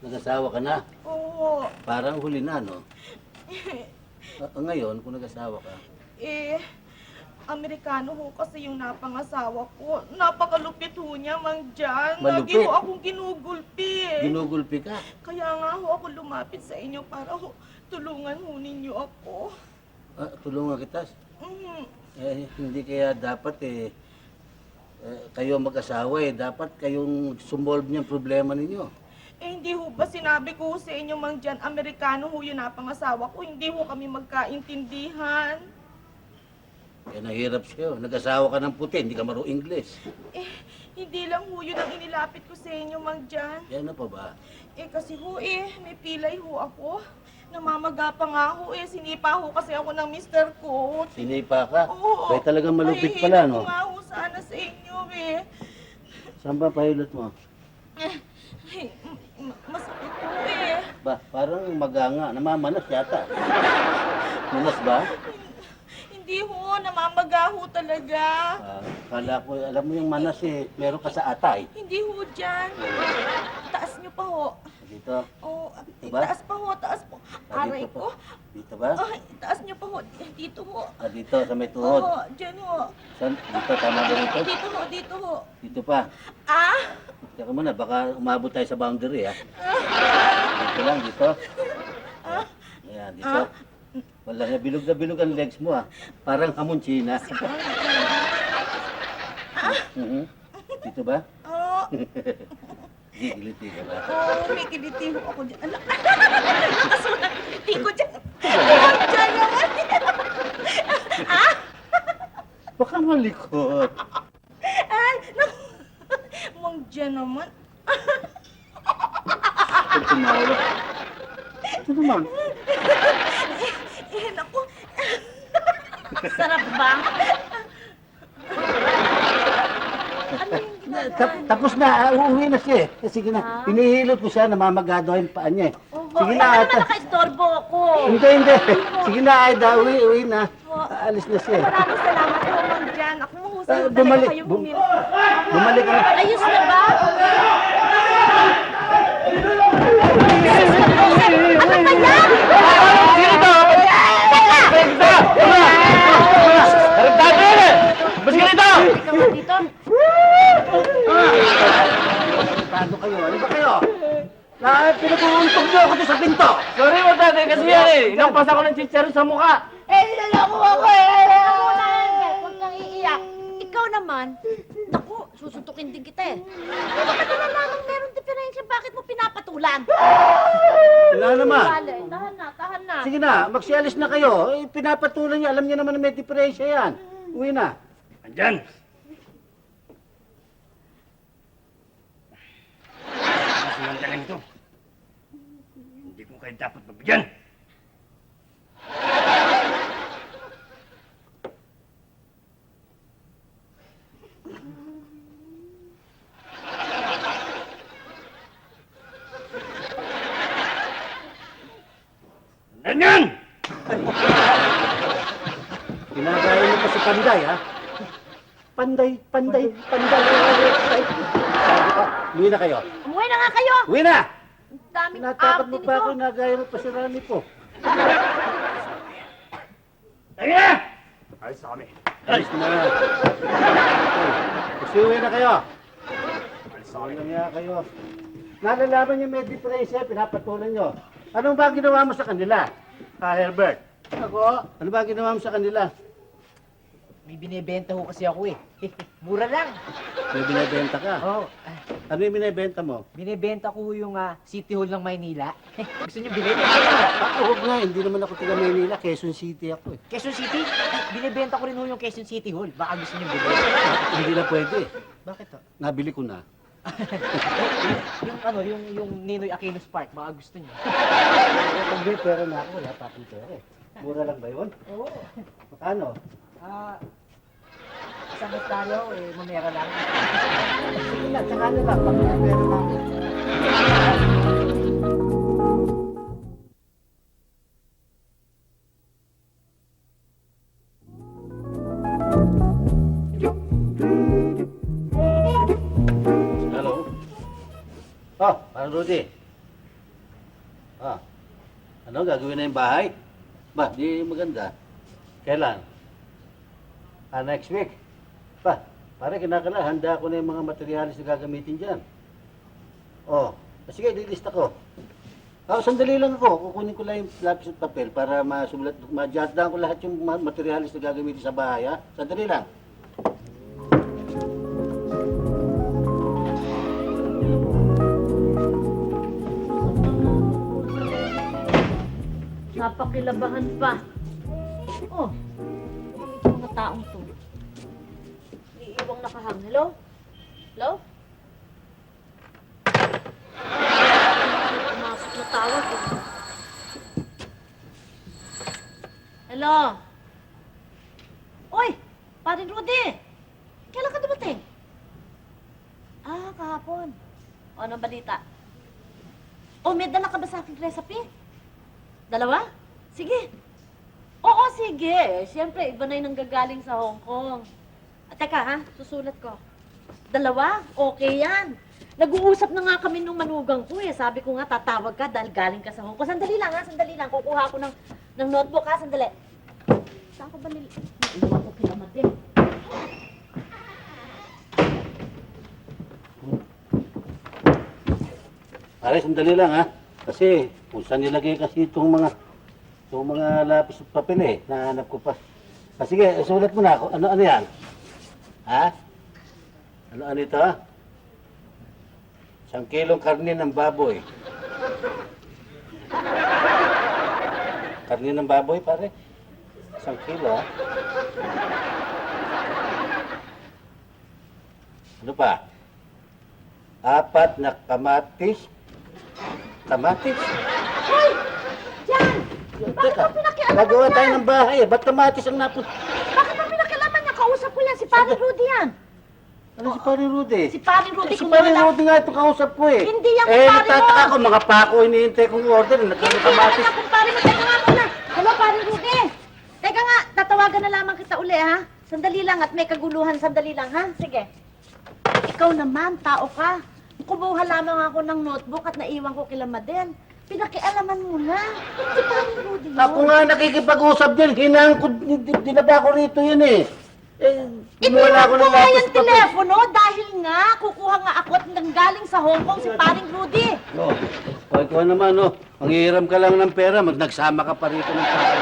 [SPEAKER 3] Nag-asawa ka na?
[SPEAKER 6] Oo.
[SPEAKER 3] Parang huli na, no? Ngayon, kung nag-asawa ka,
[SPEAKER 6] Amerikano ho kasi yung napangasawa ko. Napakalupit ho niya, Mang Jan. Lagi
[SPEAKER 3] Malupit?
[SPEAKER 6] ho akong ginugulpi eh.
[SPEAKER 3] ginugulpi ka.
[SPEAKER 6] Kaya nga ho ako lumapit sa inyo para ho tulungan ho ninyo ako.
[SPEAKER 3] Tulungan kita.
[SPEAKER 6] Mm.
[SPEAKER 3] Hindi kaya dapat kayo mag-asawa dapat kayong sumolve niyang problema ninyo.
[SPEAKER 6] Hindi ho ba sinabi ko ho sa inyo, Mang Jan, Amerikano ho yung napangasawa ko. Hindi ho kami magkaintindihan.
[SPEAKER 3] Kaya nahirap sa'yo. Nag-asawa ka ng puti, hindi ka marunong English.
[SPEAKER 6] Hindi lang ho yun ang inilapit ko sa inyo, Mang Jan.
[SPEAKER 3] Yan na pa ba?
[SPEAKER 6] Kasi ho may pilay ho ako. Namamaga pa nga ho Sinipa ho kasi ako ng mister ko.
[SPEAKER 3] Sinipa ka?
[SPEAKER 6] Oo.
[SPEAKER 3] Kaya talagang malupit pala, no?
[SPEAKER 6] Ay, ko nga ho sana sa inyo
[SPEAKER 3] Saan ba pilot mo?
[SPEAKER 6] Ay, Masakit po eh.
[SPEAKER 3] Ba, parang maganga, namamanas yata. Manas ba?
[SPEAKER 6] Hindi ho, namamaga ho talaga.
[SPEAKER 3] Kala ko, alam mo yung manas eh, meron ka sa atay.
[SPEAKER 6] Hindi ho dyan. Taas niyo pa ho.
[SPEAKER 3] Dito.
[SPEAKER 6] Oh,
[SPEAKER 3] Diba?
[SPEAKER 6] taas pa ho, taas po. Aray
[SPEAKER 3] Dito
[SPEAKER 6] ko.
[SPEAKER 3] pa. Dito ba?
[SPEAKER 6] Ay, taas niyo pa ho. Dito ho.
[SPEAKER 3] Dito, sa may tuhod.
[SPEAKER 6] Oo, dyan ho.
[SPEAKER 3] Saan? Dito, tama ba rito?
[SPEAKER 6] Dito ho, dito ho.
[SPEAKER 3] Dito pa.
[SPEAKER 6] Ah!
[SPEAKER 3] Teka muna, baka umabot tayo sa boundary, ha? Dito lang, dito. Ayan, dito. Wala nga, bilog na bilog ang legs mo, ha? Parang hamon China. Mhm. Dito ba?
[SPEAKER 6] Oh,
[SPEAKER 3] Gigiliti ka ba?
[SPEAKER 6] oh, may kiliti ho ako dyan. Ala, lakas mo ng kiliti ko dyan. Oh, dyan naman.
[SPEAKER 3] Baka malikot.
[SPEAKER 6] Ay, naku. Mang dyan naman.
[SPEAKER 3] Pag tumawa. Ito naman.
[SPEAKER 6] Naku.
[SPEAKER 1] Sarap ba? Ano yung ginagawa?
[SPEAKER 3] Tapos na, uuwi na siya eh. Sige na, hinihilot ko siya, namamagado yung paa niya eh. Sige na,
[SPEAKER 1] Ano
[SPEAKER 3] ata.
[SPEAKER 1] naman nakaistorbo ako?
[SPEAKER 3] Hindi, hindi. Sige na, Aida, uwi na. Aalis na siya eh.
[SPEAKER 6] Maraming salamat po, Mang Jan. Ako mahusay talaga
[SPEAKER 3] bumalik.
[SPEAKER 6] kayong humili.
[SPEAKER 3] Bumalik ka na.
[SPEAKER 1] Ayos na ba?
[SPEAKER 7] Sino to? Teka! Tarantado yan eh! Mas ganito!
[SPEAKER 1] Ikaw na dito.
[SPEAKER 3] Tado kayo. Ano ba kayo? Pinag-uuntog niyo ako doon sa pinto.
[SPEAKER 7] Sorry mo tatay kasi yan eh! Inampas ako ng chicharo sa mukha!
[SPEAKER 1] Huwag kang iiyak. Ikaw naman, naku, susuntukin din kita eh. Eh, bakit na nalaman meron diferensya? Bakit mo pinapatulan?
[SPEAKER 3] Wala naman.
[SPEAKER 1] Bale, tahan na.
[SPEAKER 3] Sige na, magsialis na kayo. Eh, pinapatulan niya. Alam niya naman na may diferensya yan. Uwi na.
[SPEAKER 7] Andyan! Sinantalan ito. Hindi ko kayo dapat magbigyan. Ganyan!
[SPEAKER 3] Pinagaya niyo pa si Panday, ha? Panday, Panday, Panday. Uwi na kayo.
[SPEAKER 1] Umuwi na nga kayo.
[SPEAKER 3] Uwi na!
[SPEAKER 1] Ang daming
[SPEAKER 3] Tinatapat mo
[SPEAKER 1] arte
[SPEAKER 3] pa
[SPEAKER 1] nito.
[SPEAKER 3] ako, nagaya mo pa si Rani po.
[SPEAKER 7] Tayo na! Ayos na kami.
[SPEAKER 3] Alis na. Kasi uwi na kayo.
[SPEAKER 7] Alis na
[SPEAKER 3] Uwi na nga kayo. Nalalaman niyo may diferensya, pinapatulan niyo. Anong ba ginawa mo sa kanila? Herbert?
[SPEAKER 8] Ako,
[SPEAKER 3] Ano ba ginawa mo sa kanila?
[SPEAKER 8] may binibenta ho kasi ako eh. Mura lang.
[SPEAKER 3] May binibenta ka.
[SPEAKER 8] Oh,
[SPEAKER 3] Ano yung binibenta mo?
[SPEAKER 8] binibenta ko ho yung City Hall ng Maynila. Gusto niyo bilhin?
[SPEAKER 3] Huwag nga, hindi naman ako taga Maynila, Quezon City ako eh.
[SPEAKER 8] Quezon City? Binibenta ko rin ho yung Quezon City Hall. Baka gusto niyo bilhin.
[SPEAKER 3] Hindi na pwede.
[SPEAKER 8] Bakit to?
[SPEAKER 3] Nabili ko na.
[SPEAKER 8] yung Ninoy Aquinos Park. Baka gusto niyo.
[SPEAKER 3] Pag may pera na ako, wala pa akong pera eh. Mura lang ba yun?
[SPEAKER 8] Oo.
[SPEAKER 3] Magkano?
[SPEAKER 8] Isang hektaryo, mamera lang.
[SPEAKER 3] Sige na, tsaka na lang. Pag may pera na ako. Hello? Oh, parang Rudy. Ano, gagawin na yung bahay? Ba, di maganda. Kailan? Next week. Ba, pare kinakala, handa ko na yung mga materialis na gagamitin dyan. Sige, lilista ko. Sandali lang ako. Kukunin ko lang yung lapis at papel para masulat, ma-jot down ko lahat yung materialis na gagamitin sa bahay, ha? Sandali lang.
[SPEAKER 1] Napakilabahan pa. Oh, yung mga taong to. Iiwang nakahang. Hello? Hello? Pumasok na tawag eh. Hello? Oy! Parin Rudy! Kailan ka dumating? Kahapon. O, anong balita? O, may dala ka ba sa aking recipe? Dalawa? Sige. Oo, sige. Siyempre, iba na yung nanggagaling sa Hong Kong. Teka, ha? Susulat ko. Dalawa? Okay yan. Nag-uusap na nga kami nung manugang ko eh. Sabi ko nga, tatawag ka dahil galing ka sa Hong Kong. Sandali lang ha, sandali lang. Kukuha ko ng notebook ha, sandali. Saan ko ba naiwan ko kila Madel?
[SPEAKER 3] Pare, sandali lang ha. Kasi kung saan nilagay kasi itong mga lapis at papel eh. Nahanap ko pa. Sige, sulat mo na ako. Ano yan? Ha? Ano ito ha? 1 kilong karne ng baboy. Karne ng baboy, pare? 1 kilo ha? Ano pa? 4 na kamatis. Kamatis?
[SPEAKER 1] Hoy! Jan!
[SPEAKER 3] Teka, nagawa tayo ng bahay eh. Ba't kamatis ang napun...
[SPEAKER 1] Bakit ang pinakilaman niya? Kausap ko yan, si Paring Rudy yan.
[SPEAKER 3] Ano si Pari Rudy?
[SPEAKER 1] Si Paring Rudy,
[SPEAKER 3] Si Pari
[SPEAKER 1] kumuha
[SPEAKER 3] Rudy nga ito kausap ko eh.
[SPEAKER 1] Hindi yan
[SPEAKER 3] Eh,
[SPEAKER 1] kumpare
[SPEAKER 3] nagtataka
[SPEAKER 1] mo.
[SPEAKER 3] ko, mga pako iniintay kong order. Nagkano
[SPEAKER 1] Hindi
[SPEAKER 3] kamatis.
[SPEAKER 1] naman kumpare mo. Teka nga muna. Hello, Paring Rudy. Teka nga, tatawagan na lamang kita uli, ha? Sandali lang at may kaguluhan. Sandali lang, ha? Sige. Ikaw naman, tao ka. Kumuha lamang ako ng notebook at naiwan ko kila Madel. Pinakialaman mo na. Si Paring Rudy yun.
[SPEAKER 3] Ako nga nakikipag-usap din. Hinang ko, dinaba ko rito yun eh. Wala ko ng
[SPEAKER 1] Iniwan ko nga
[SPEAKER 3] lapis
[SPEAKER 1] yung
[SPEAKER 3] papel.
[SPEAKER 1] telepono dahil nga kukuha nga ako at nanggaling sa Hong Kong si Paring Rudy.
[SPEAKER 3] No. O, ikaw naman, no. Manghihiram ka lang ng pera, nagsama ka pa rito ng pera.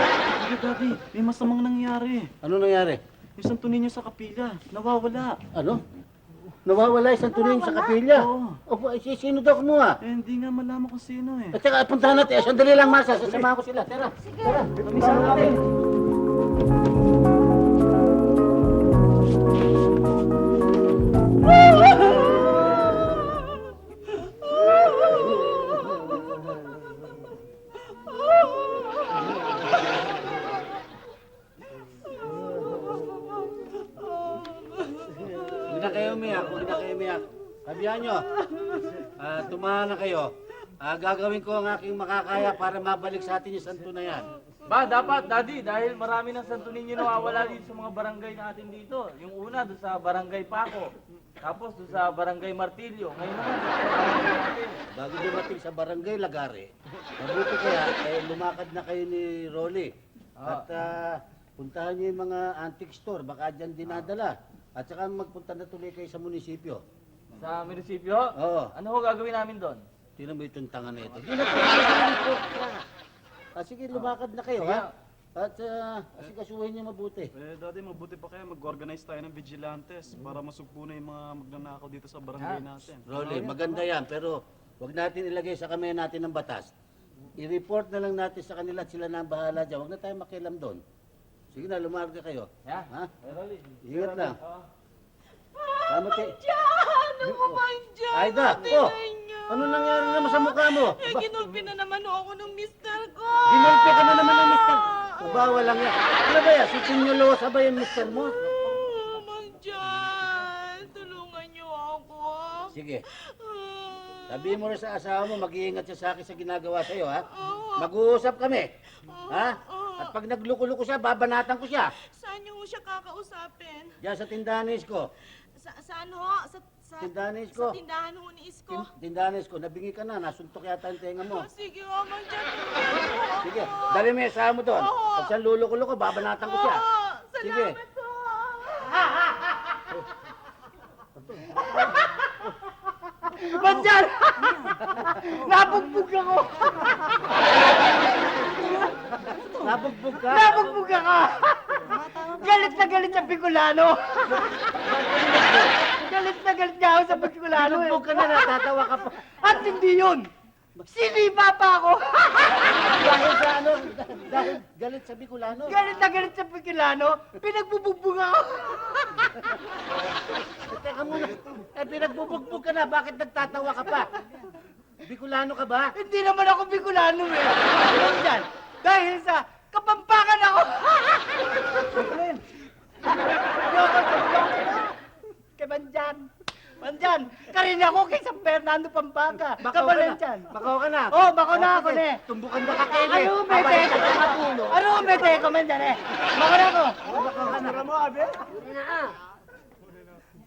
[SPEAKER 4] Pero Daddy, may masamang nangyari.
[SPEAKER 3] Ano nangyari?
[SPEAKER 4] Yung santo ninyo sa kapilya, nawawala.
[SPEAKER 3] Ano? Nawawala isang tuloy sa kapilya.
[SPEAKER 4] Oo.
[SPEAKER 3] Opo, sino daw kumuha?
[SPEAKER 4] Eh, hindi nga malaman kung sino eh.
[SPEAKER 3] At saka, puntahan natin. Sandali lang, Masa. Sasamahan ko sila. Tara. Tara.
[SPEAKER 4] Kamisama natin.
[SPEAKER 3] Huwag na kayo umiyak. Huwag na kayo umiyak. Sabihan nyo. Tumahan na kayo. Gagawin ko ang aking makakaya para mabalik sa atin yung santo na yan.
[SPEAKER 7] Ba, dapat, Daddy, dahil marami ng santo ninyo nawawala dito sa mga barangay natin dito. Yung una, doon sa barangay Paco. Tapos doon sa barangay Martillo. Ngayon naman, doon sa barangay natin.
[SPEAKER 3] Bago dumating sa barangay Lagare, mabuti kaya lumakad na kayo ni Rolly. At puntahan nyo yung mga antique store, baka dyan dinadala. At saka magpunta na tuloy kayo sa munisipyo.
[SPEAKER 7] Sa munisipyo?
[SPEAKER 3] Oo.
[SPEAKER 7] Ano ho gagawin namin doon?
[SPEAKER 3] Tingnan mo itong tanga na ito. Di na sige, lumakad na kayo, ha? At asikasuhin nyo mabuti.
[SPEAKER 4] Eh, Daddy, mabuti pa kaya mag-organize tayo ng vigilantes para masugpo na yung mga magnanakaw dito sa barangay natin.
[SPEAKER 3] Rolly, maganda yan, pero wag natin ilagay sa kamay natin ng batas. I-report na lang natin sa kanila at sila na ang bahala dyan. Wag na tayo makialam doon. Sige na, lumarga kayo.
[SPEAKER 7] Yeah.
[SPEAKER 3] Ha?
[SPEAKER 7] Eh, Rolly.
[SPEAKER 3] Ingat lang.
[SPEAKER 7] Oo.
[SPEAKER 3] Salamat kayo.
[SPEAKER 6] Diyan! Ano ba dyan?
[SPEAKER 3] Aida, ano nangyari naman sa mukha mo?
[SPEAKER 6] Eh, ginulpi na naman ako ng mister ko.
[SPEAKER 3] Ginulpi ka na naman ng mister. Ubawa lang yan. Ano ba yan? Si Sinyolosa ba yung mister mo?
[SPEAKER 6] Diyan! Tulungan niyo ako.
[SPEAKER 3] Sige. Sabihin mo rin sa asawa mo, mag-iingat siya sa akin sa ginagawa sa'yo, ha? Mag-uusap kami. Ha? At pag nagluko-luko siya, babanatan ko siya.
[SPEAKER 6] Saan niyo ho siya kakausapin?
[SPEAKER 3] Diyan sa tindahan ni Isko.
[SPEAKER 6] Saan ho? Sa
[SPEAKER 3] Tindahan ni Isko.
[SPEAKER 6] Sa tindahan ho ni Isko.
[SPEAKER 3] Tindahan ni Isko. Nabingi ka na. Nasuntok yata ang tenga mo.
[SPEAKER 6] Sige ho, Diyan. Tulungan niyo ako.
[SPEAKER 3] Sige. Dali mo yung asawa mo doon.
[SPEAKER 6] Oo.
[SPEAKER 3] Pag siyang luluko-luko, babanatan ko siya. Sige.
[SPEAKER 6] Salamat ho.
[SPEAKER 8] Bandyan! Nabugbog ako!
[SPEAKER 3] Nabugbog ka.
[SPEAKER 8] Nabugbog ako! Galit na galit sa Bicolano! Galit na galit nga ako sa Bicolano eh.
[SPEAKER 3] Nabugbog ka na. Natatawa ka pa.
[SPEAKER 8] At hindi yun! Sinipa pa ako!
[SPEAKER 3] Dahil sa ano? Dahil galit sa Bicolano.
[SPEAKER 8] Galit na galit sa Bicolano! Pinagbubugbog ako!
[SPEAKER 3] Teka muna. Pinagbubugbog ka na. Bakit nagtatawa ka pa? Bicolano ka ba?
[SPEAKER 8] Hindi naman ako Bicolano eh! Alam dyan, dahil sa Kapampangan ako! Yoko, kay Bandyan! Mandyan, karin ako kay San Fernando Pampanga. Kabalan dyan.
[SPEAKER 3] Bakaw ka na.
[SPEAKER 8] Oh, bako na ako
[SPEAKER 3] sige.
[SPEAKER 8] ne.
[SPEAKER 3] Tumbukan na ka kayo.
[SPEAKER 8] Ano mete ka matulo? Ano mete ka man dyan eh? Bako na ako.
[SPEAKER 3] Bakaw ka na.
[SPEAKER 8] mo, abe?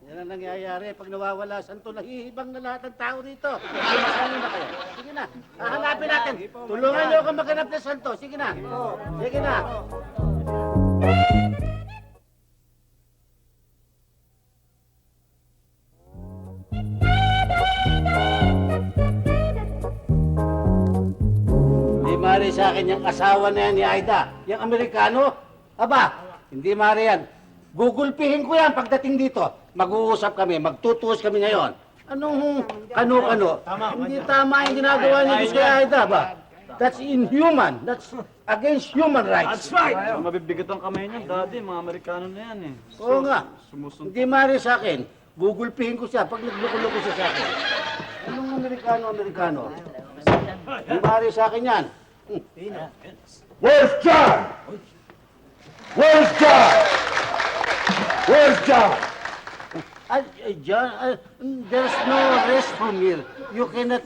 [SPEAKER 3] Yan ang nangyayari. Pag nawawala santo, nahihibang na lahat ng tao dito. Sumasali na kayo. Sige na. Hahanapin natin. Tulungan niyo ako maghanap ng santo. Sige na. Sige na. Hindi mari sa akin yung asawa na yan ni Aida. Yung Amerikano. Aba, hindi mari yan. Gugulpihin ko yan pagdating dito. Mag-uusap kami, magtutuos kami ngayon. Anong kano-kano? Hindi tama yung ginagawa ni Gusto Aida ba? That's inhuman. That's against human rights.
[SPEAKER 4] Mabibigat ang kamay niyan, Daddy. Mga Amerikano na yan eh.
[SPEAKER 3] Oo nga.
[SPEAKER 4] Sumusunod.
[SPEAKER 3] Hindi mari sa akin. Gugulpihin ko siya pag nagloko-loko siya sa akin. Anong Amerikano? Hindi mari sa akin yan.
[SPEAKER 9] Where's John? Where's John? Where's John?
[SPEAKER 3] John, there's no rest from here. You cannot,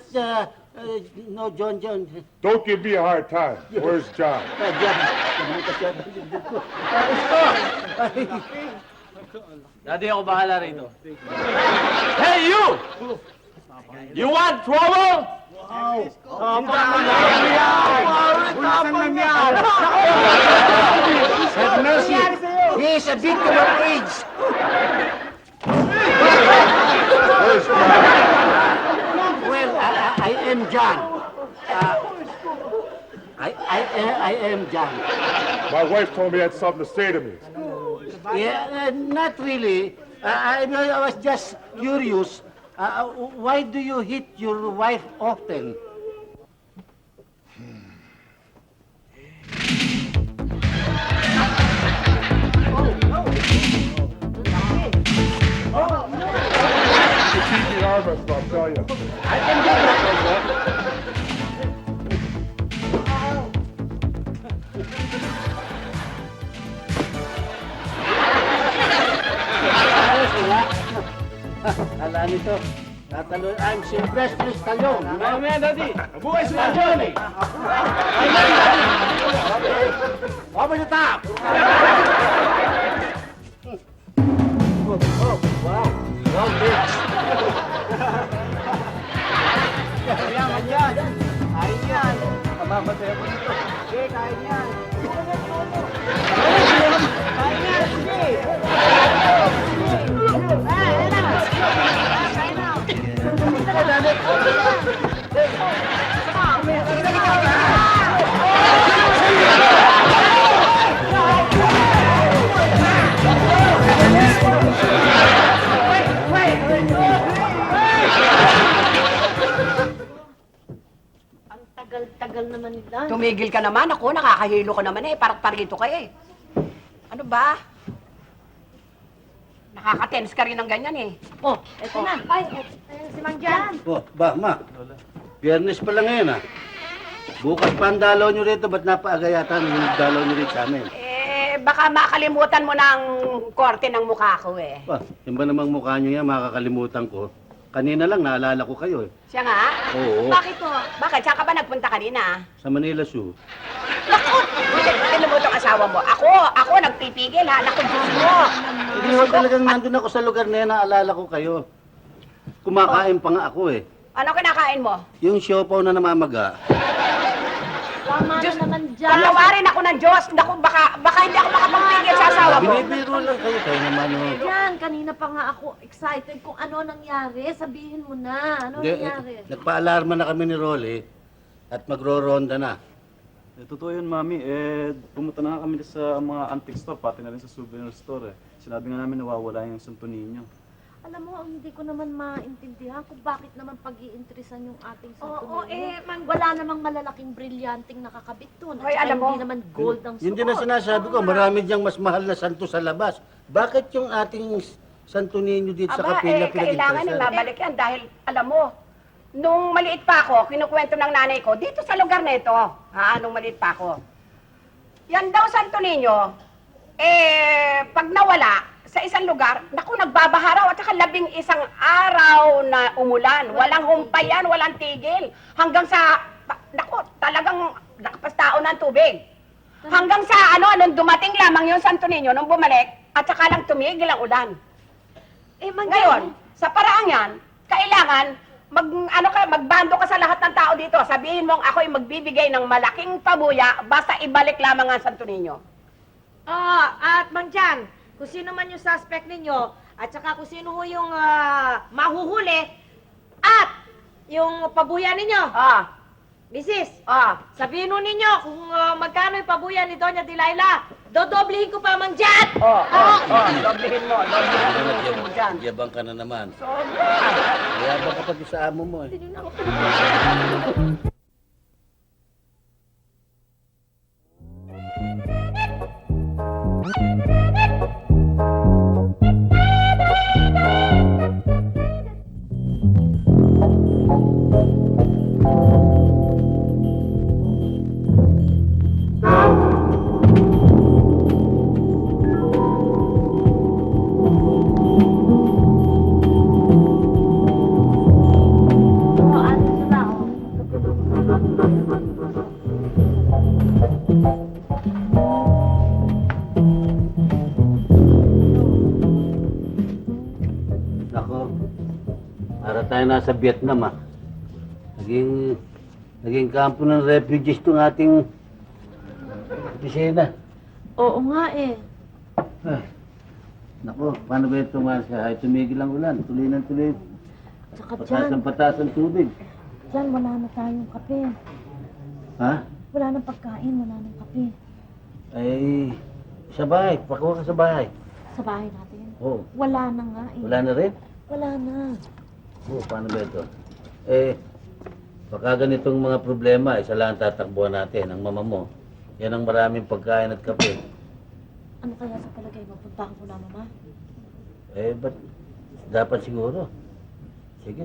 [SPEAKER 3] no, John.
[SPEAKER 9] Don't give me a hard time. Where's John?
[SPEAKER 3] John.
[SPEAKER 7] Daddy, ako bahala rito. Hey, you! You want trouble?
[SPEAKER 3] Have mercy. He is a victim of AIDS.
[SPEAKER 9] Where's John?
[SPEAKER 3] Well, I am John. I am John.
[SPEAKER 9] My wife told me you had something to say to me.
[SPEAKER 3] Yeah, not really. I was just curious. Why do you hit your wife often?
[SPEAKER 9] Keep the arm wrestle, I'll tell you.
[SPEAKER 3] Ala nito. Tatalo, I'm Sylvester Stallone.
[SPEAKER 7] Mamaya, Daddy.
[SPEAKER 3] Buhay si Stallone! Over the top! Oh, wow. Wow, bitch.
[SPEAKER 8] Yaman yan. Kain yan. Mamamatay ako nito. Sige, kain yan. Kain yan, sige.
[SPEAKER 1] Ang tagal-tagal naman nila.
[SPEAKER 5] Tumigil ka naman. Ako, nakakahilo ka naman eh. Parang parito ka eh. Ano ba? Nakaka-tense ka rin ng ganyan eh.
[SPEAKER 1] Oh, eto na.
[SPEAKER 2] Ay, si Mang Jan.
[SPEAKER 3] Oh, ba, ma. Biyernes pa lang ngayon, ha? Bukas pa ang dalaw nyo rito. Ba't napaaga yata ang dalaw nyo rito sa amin?
[SPEAKER 5] Baka makalimutan mo ng korte ng mukha ko eh.
[SPEAKER 3] Ba, yung ba namang mukha nyo yan, makakalimutan ko. Kanina lang, naalala ko kayo, eh.
[SPEAKER 5] Siya nga?
[SPEAKER 3] Oo,
[SPEAKER 5] Bakit po? Bakit? Saan ka ba nagpunta kanina?
[SPEAKER 3] sa Manila Zoo.
[SPEAKER 5] Naku! Tinan mo itong asawa mo. Ako nagpipigil ha. Naku, Diyos mo.
[SPEAKER 3] Hindi ho talagang nandun ako sa lugar na yan, naalala ko kayo. Kumakain pa nga ako, eh.
[SPEAKER 5] Ano kinakain mo?
[SPEAKER 3] Yung siopaw na namamaga.
[SPEAKER 1] Tama
[SPEAKER 5] Diyos,
[SPEAKER 1] na naman dyan.
[SPEAKER 5] Patawarin ako ng Diyos. Naku, baka hindi ako makapagpigil sa asawa mo.
[SPEAKER 3] Binibiro lang kayo naman, oh.
[SPEAKER 1] Yan, kanina pa nga ako excited kung ano nangyari. Sabihin mo na. Ano
[SPEAKER 3] Hindi,
[SPEAKER 1] nangyari?
[SPEAKER 3] nagpaalarma na kami ni Rolly at magro-ronda na.
[SPEAKER 4] Totoo yun, Mami. Pumunta na nga kami sa mga antique store, pati na rin sa souvenir store. Sinabi nga namin nawawala yung Santo Niño.
[SPEAKER 1] Alam mo, hindi ko naman maintindihan kung bakit naman pag-iinteresan yung ating Santo
[SPEAKER 6] Oo,
[SPEAKER 1] Niño. Wala namang malalaking brilyanting nakakabit doon.
[SPEAKER 5] Hoy, alam mo,
[SPEAKER 1] hindi naman gold ang suot.
[SPEAKER 3] Yun din ang sinasabi ko, marami diyang mas mahal na santo sa labas. Bakit yung ating Santo Niño dito sa kapila
[SPEAKER 5] kailangan
[SPEAKER 3] pinag-interesan?
[SPEAKER 5] mabalik yan dahil, alam mo, nung maliit pa ako, kinukwento ng nanay ko, dito sa lugar na ito, nung maliit pa ako, yan daw Santo Niño, pag nawala, sa isang lugar, naku, nagbabaharaw at saka 11 araw na umulan. Walang humpayan, walang tigil. Hanggang sa, naku, talagang nakapastao ng tubig. Hanggang sa, nung dumating lamang yung Santo Niño, nung bumalik, at saka lang tumigil ang ulan. Ngayon, sa paraang yan, kailangan, magbando ka sa lahat ng tao dito. Sabihin mong ako'y magbibigay ng malaking pabuya, basta ibalik lamang ang Santo Niño.
[SPEAKER 1] At Mang Jan, kung sino man yung suspect ninyo, at saka kung sino ho yung mahuhuli, at yung pabuya ninyo, Mrs., sabihin ho ninyo kung magkano yung pabuya ni Doña Delilah. Dodoblihin ko pa, Mang Jan!
[SPEAKER 5] Doblehin mo dyan.
[SPEAKER 3] Yabang ka na naman.
[SPEAKER 5] Sobra.
[SPEAKER 3] Yabang ka pati sa amo mo eh. Nako, para tayo nasa Vietnam ah. Naging kampo ng refugees tong ating opisina.
[SPEAKER 1] Oo nga eh.
[SPEAKER 3] Ah, nako, paano ba ito siya? Ay, tumigil ang ulan, tuloy ng tuloy.
[SPEAKER 1] Tsaka Jan,
[SPEAKER 3] Patas ang tubig.
[SPEAKER 1] Jan, wala na tayong kape.
[SPEAKER 3] Ha?
[SPEAKER 1] Wala nang pagkain, wala nang kape.
[SPEAKER 3] Ay, sa bahay, pakuha ka sa bahay.
[SPEAKER 1] Sa bahay natin.
[SPEAKER 3] Oo.
[SPEAKER 1] Wala na nga eh.
[SPEAKER 3] Wala na rin?
[SPEAKER 1] Wala na.
[SPEAKER 3] Oo, paano ba ito? Eh, baka ganitong mga problema, isa lang ang tatakbuhan natin, ang mama mo. Yan ang maraming pagkain at kape.
[SPEAKER 1] Ano kaya sa palagay mo? Puntahan ko na, Mama?
[SPEAKER 3] Eh, ba't dapat siguro? Sige,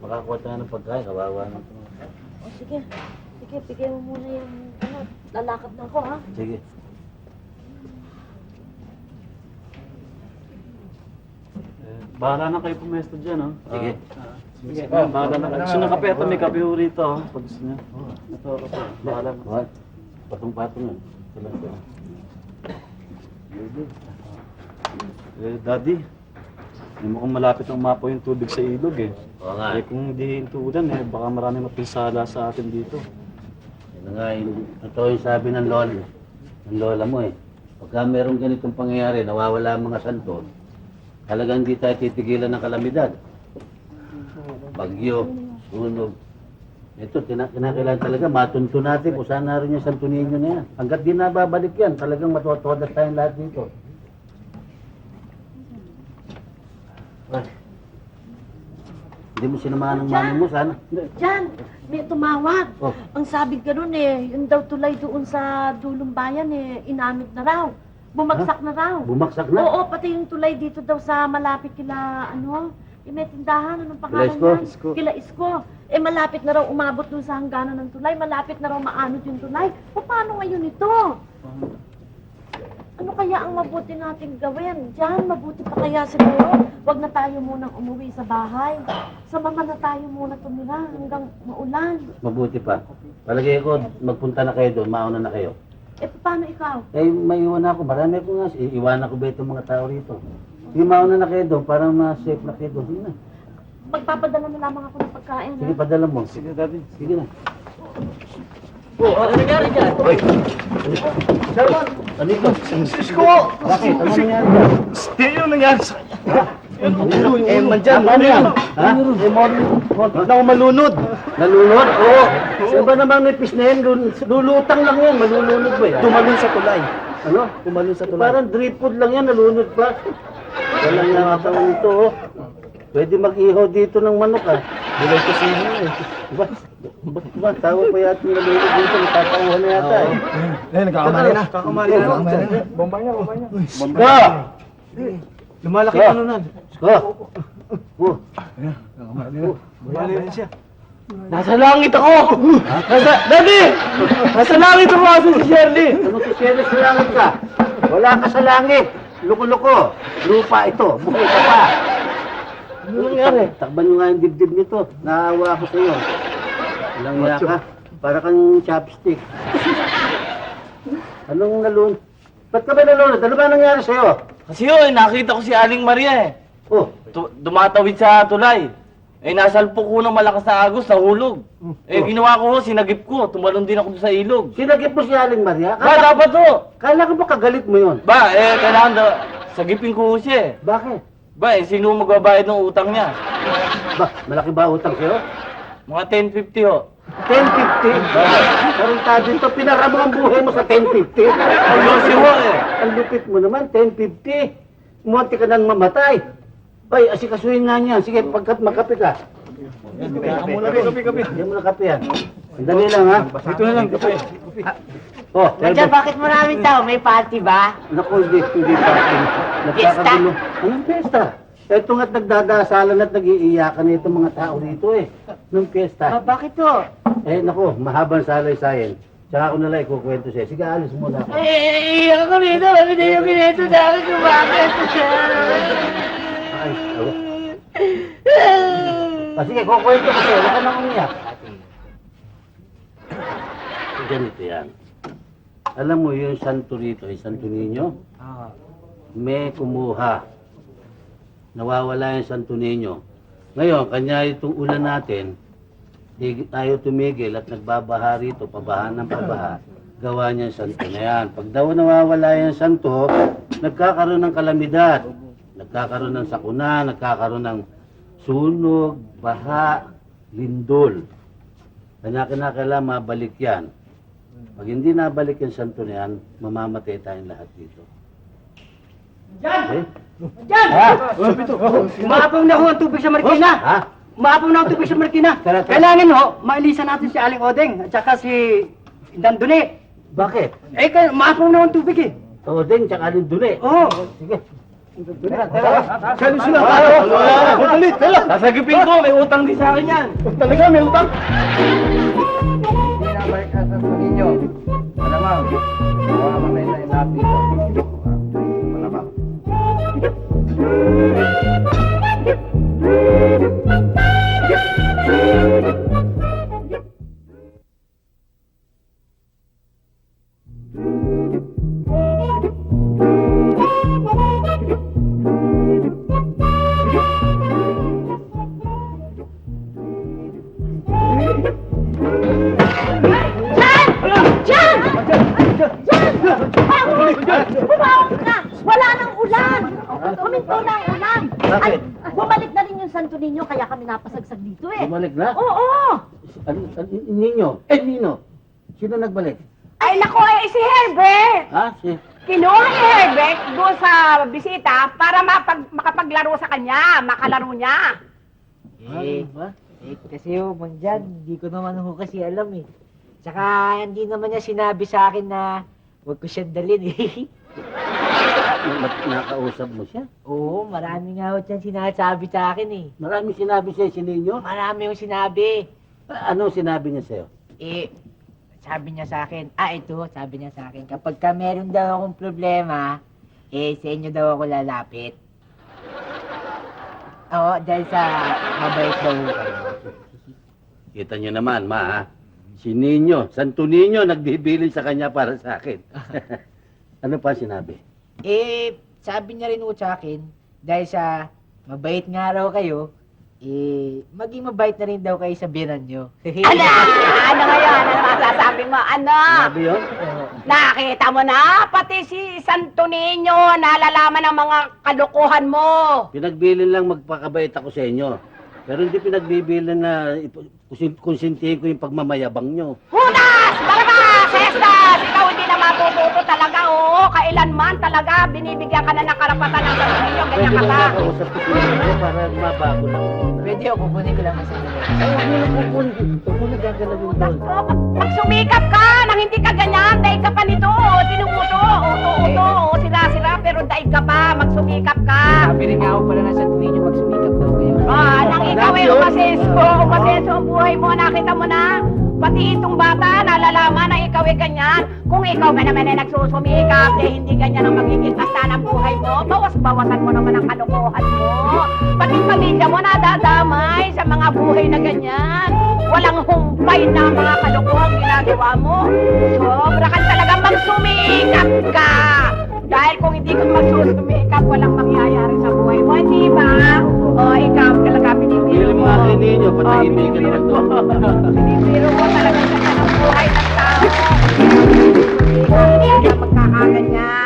[SPEAKER 3] makakuha tayo ng pagkain, kawawa na ito.
[SPEAKER 1] O sige. Sige, bigay mo muna yung, lalakad na ako, ha?
[SPEAKER 3] Sige.
[SPEAKER 4] Bahala na kayo pumesto dyan, oh.
[SPEAKER 3] Sige.
[SPEAKER 4] Sige, bahala na kayo. Gusto ng kape, ito may kape ho rito, oh. Pag gusto niya. Ito, kape. Bahala na.
[SPEAKER 3] What? Patong-patong yun. Ito lang ito.
[SPEAKER 4] Daddy, hindi mo kung malapit ang mapo yung tubig sa ilog, eh.
[SPEAKER 3] Oo nga.
[SPEAKER 4] Eh, kung hindi tuulan, eh, baka marami mapinsala sa atin dito.
[SPEAKER 3] Yan nga, ito yung sabi ng lola mo eh. Pagka merong ganitong pangyayari, nawawala ang mga santo, talagang hindi tayo titigilan ng kalamidad. Bagyo, sunog. Ito, kinakailangan talaga matunto natin kung saan naroon yung Santo Niño na yan. Hanggat di nababalik yan, talagang matotodas tayong lahat dito. Ay. Hindi mo sinamahan ng mami mo, sana?
[SPEAKER 1] Jan, may tumawag.
[SPEAKER 3] Oh.
[SPEAKER 1] Ang sabi ganun eh, yung daw tulay doon sa dulong bayan eh, inamid na raw. Bumagsak na raw.
[SPEAKER 3] Bumagsak na?
[SPEAKER 1] Oo, pati yung tulay dito daw sa malapit kila, yung may tindahan, anong pangalan
[SPEAKER 3] Kila
[SPEAKER 1] yan?
[SPEAKER 4] Isko.
[SPEAKER 1] Kila Isko. Eh, malapit na raw umabot dun sa hangganan ng tulay, malapit na raw maanod yung tulay. O, paano ngayon ito? Ano kaya ang mabuti nating gawin? Diyan, mabuti pa kaya siguro. Huwag na tayo munang umuwi sa bahay. Sa mama na tayo muna tumira hanggang maulan.
[SPEAKER 3] Mabuti pa. Palagay ko, magpunta na kayo doon, mauna na kayo.
[SPEAKER 1] Eh, paano ikaw?
[SPEAKER 3] Eh, may iwan ako. Marami ako nga. Iwan ko ba itong mga tao rito? Sige, mauna na kayo doon, para ma-safe na kayo doon. Sige na.
[SPEAKER 1] Magpapadala na lamang ako ng pagkain,
[SPEAKER 3] Sige,
[SPEAKER 1] ha?
[SPEAKER 3] padala mo.
[SPEAKER 4] Sige, Daddy.
[SPEAKER 3] Sige na.
[SPEAKER 8] Ano nangyari dyan?
[SPEAKER 3] Hoy!
[SPEAKER 8] Sherman!
[SPEAKER 3] Ano ito?
[SPEAKER 8] Sisko!
[SPEAKER 3] Bakit? Ano nangyari dyan?
[SPEAKER 8] Hindi yung nangyari sa kanya. Eh, man dyan,
[SPEAKER 3] Ano yan? Ha?
[SPEAKER 8] na malunod.
[SPEAKER 3] Nalulod? Oo. Saan ba namang nipis na yan? Lulutang lang yan. Malulunod ba yan?
[SPEAKER 8] Tumalon sa tulay.
[SPEAKER 3] Ano?
[SPEAKER 8] Tumalon sa tulay.
[SPEAKER 3] Parang drip food lang yan. Nalunod pa. Walang nakatawang ito, oh. Pwede mag-ihaw dito ng manok, ah.
[SPEAKER 8] Bilay ko sino eh.
[SPEAKER 3] Ba, tawa pa yata yung nalulod dito. Natatauhan na yata, eh.
[SPEAKER 8] Nagkakamali na. Kakamali na. Bombay niya.
[SPEAKER 3] Sko!
[SPEAKER 8] Lumalaki ano na.
[SPEAKER 3] Sko! Oh.
[SPEAKER 8] Bumali na siya. Nasa langit ako! Daddy! Nasa langit ako si Shirley!
[SPEAKER 3] Ano si Shirley sa langit ka? Wala ka sa langit. Loko-loko. Lupa ito. Buhay ka pa. Ano nangyari? Takban nyo nga yung dibdib nito. Naawa ako sa'yo. Walang iya ka. Para kang chopstick. Anong nalun? Ba't ka ba nalunod? Ano ba nangyari sa'yo?
[SPEAKER 7] Kasi yun, nakita ko si Aling Maria eh.
[SPEAKER 3] Oh,
[SPEAKER 7] Dumatawid sa tulay. Eh, nasalpok ko ng malakas na agos, nahulog. Eh, ginawa ko, sinagip ko. Tumalon din ako doon sa ilog.
[SPEAKER 3] sinagip mo si Aling Maria?
[SPEAKER 7] Ba, dapat to.
[SPEAKER 3] Kala ko ba kagalit mo yun?
[SPEAKER 7] Ba, kailangan sagipin ko siya eh.
[SPEAKER 3] Bakit?
[SPEAKER 7] Ba, sino magbabayad ng utang niya?
[SPEAKER 3] Ba, malaki ba utang sa'yo?
[SPEAKER 7] Mga 10.50 ho.
[SPEAKER 3] 10.50? Tarantado ito, pinaramo ang buhay mo sa 10.50.
[SPEAKER 7] Ang losi ho eh.
[SPEAKER 3] Ang lupit mo naman, 10.50. Munti ka nang mamatay. Ay, asikasuhin nga niya. Sige, pagkat magkape ka. Kape. Hindi mo na kape yan. Sandali lang, ha?
[SPEAKER 4] Dito na lang, kape.
[SPEAKER 3] Oh,
[SPEAKER 10] Diyan, bakit maraming tao? May party ba?
[SPEAKER 3] Naku, hindi pa. Nagkakagulo. Anong pesta? Ito nga't nagdadasalan at nag-iiyakan itong mga tao dito eh. Nung pesta.
[SPEAKER 10] Bakit to?
[SPEAKER 3] Eh, naku, mahabang salay-sayin. Tsaka ako nalang ikukwento siya. Sige, alis muna ako.
[SPEAKER 10] Iiyak ako rito. Hindi yung ginito sa akin kung bakit.
[SPEAKER 3] Ay, ako. Sige, kukwento ko sa'yo. Huwag ka nang umiyak. Ganito yan. Alam mo yung santo rito, yung Santo Niño? May kumuha. Nawawala yung Santo Niño. Ngayon, kanya itong ulan natin, tayo tumigil at nagbabaha rito, pabaha ng pabaha, gawa niya yung santo na yan. Pag daw nawawala yung santo, nagkakaroon ng kalamidad. Nagkakaroon ng sakuna, nagkakaroon ng sunog, baha, lindol. Kanya kinakailangan mabalik yan. Pag hindi nabalik yung santo na yan, mamamatay tayong lahat dito.
[SPEAKER 10] Diyan!
[SPEAKER 3] Eh?
[SPEAKER 10] Diyan!
[SPEAKER 3] Ha?
[SPEAKER 10] Umaapaw na ho ang tubig sa Marikina.
[SPEAKER 3] Ha?
[SPEAKER 10] Umaapaw na ang tubig sa Marikina.
[SPEAKER 3] Tara.
[SPEAKER 10] Kailangan ho, mailisan natin si Aling Odeng at saka si Dandune.
[SPEAKER 3] Bakit?
[SPEAKER 10] Umaapaw na ang tubig eh.
[SPEAKER 3] Oo din, tsaka lindol eh.
[SPEAKER 10] Oo.
[SPEAKER 3] Sige. Tara.
[SPEAKER 4] Sali sila. Dali, dala.
[SPEAKER 7] Sasagipin ko, may utang din sa akin yan.
[SPEAKER 4] Talaga, may utang.
[SPEAKER 8] Pinabalik ka sa ninyo. Malamang. Mawamatay na yung lahat dito. Malamang.
[SPEAKER 1] Bumawag ka! Wala nang ulan! Huminto na ang ulan!
[SPEAKER 3] Bakit?
[SPEAKER 1] Ay, bumalik na rin yung Santo Niño, kaya kami napasagsag dito eh.
[SPEAKER 3] Bumalik na?
[SPEAKER 1] Oo!
[SPEAKER 3] Ninyo? Nino? Sino nagbalik?
[SPEAKER 5] Ay, nako, si Herbert!
[SPEAKER 3] Ha? Si...
[SPEAKER 5] Kinuha ni Herbert doon sa bisita para makapaglaro sa kanya, makalaro niya.
[SPEAKER 3] Ano ba?
[SPEAKER 10] Kasi ho, Mang Jan, hindi ko naman ho kasi alam eh. Tsaka hindi naman niya sinabi sa akin na huwag ko siyang dalhin eh.
[SPEAKER 3] Nakausap mo siya?
[SPEAKER 10] Oo, marami nga ho siyang sinasabi sa akin eh.
[SPEAKER 3] Maraming sinabi siya si Ninyo?
[SPEAKER 10] Marami ho sinabi.
[SPEAKER 3] Ano sinabi niya sa'yo?
[SPEAKER 10] Sabi niya sa akin, sabi niya sa akin, kapag ka meron daw akong problema, sa inyo daw ako lalapit. Oo, dahil sa mabait daw ho kayo.
[SPEAKER 3] Kita niyo naman, ma, ha? Si Ninyo, Santo Niño, nagbibilin sa kanya para sa akin. Ano pa sinabi?
[SPEAKER 10] Sabi niya rin ho sa akin, dahil sa mabait nga raw kayo, maging mabait na rin daw kayo sa binan nyo.
[SPEAKER 5] Ano? Ano ngayon? Ano masasabi mo? Ano?
[SPEAKER 3] Sinabi yun?
[SPEAKER 5] Nakita mo na? Pati si Santo Niño, nalalaman ang mga kalukuhan mo.
[SPEAKER 3] Pinagbilin lang magpakabait ako sa inyo. Pero hindi pinagbibilin na konsintihin ko yung pagmamayabang nyo.
[SPEAKER 5] Hudas! Barabas! Estas! Ikaw hindi na matututo talaga, oo. Kailanman talaga binibigyan ka na ng karapatan ng Santo Niño. Ganyan
[SPEAKER 3] Pwede
[SPEAKER 5] ka
[SPEAKER 3] mo
[SPEAKER 5] ba?
[SPEAKER 3] nakausap ko si Ninyo para mabago lang.
[SPEAKER 10] Pwede ho, kukunin ko lang ang sandali.
[SPEAKER 3] Ay, huwag mo na pupunin. Huwag mo na gagalawin doon.
[SPEAKER 5] Pag sumikap ka, nang hindi ka ganyan, daig ka pa nito, tinuto, uto, sila, pero daig ka pa, magsumikap ka.
[SPEAKER 10] Sabi rin nga ho pala na Santo Niño, magsumikap daw kayo.
[SPEAKER 5] Nang ikaw umasenso ang buhay mo, nakita mo na, pati hindi itong bata nalalaman na ikaw ay ganyan. Kung ikaw ba naman ay nagsusumikap, eh hindi ganyan ang magiging kasta ng buhay mo, bawas-bawasan mo naman ang kalokohan mo. Pati pamilya mo nadadamay sa mga buhay na ganyan. Walang humpay na mga kalokohan ginagawa mo. Sobra ka talaga magsumikap ka. Dahil kung hindi ka magsusumikap, walang mangyayari sa buhay mo, di ba? O, ikaw talaga pinipiro
[SPEAKER 7] Hindi
[SPEAKER 5] mo.
[SPEAKER 7] mga ninyo, patahimik ka naman to.
[SPEAKER 5] Pinipiro mo talaga sa ng buhay ng tao. Hindi ka magkakaganyan.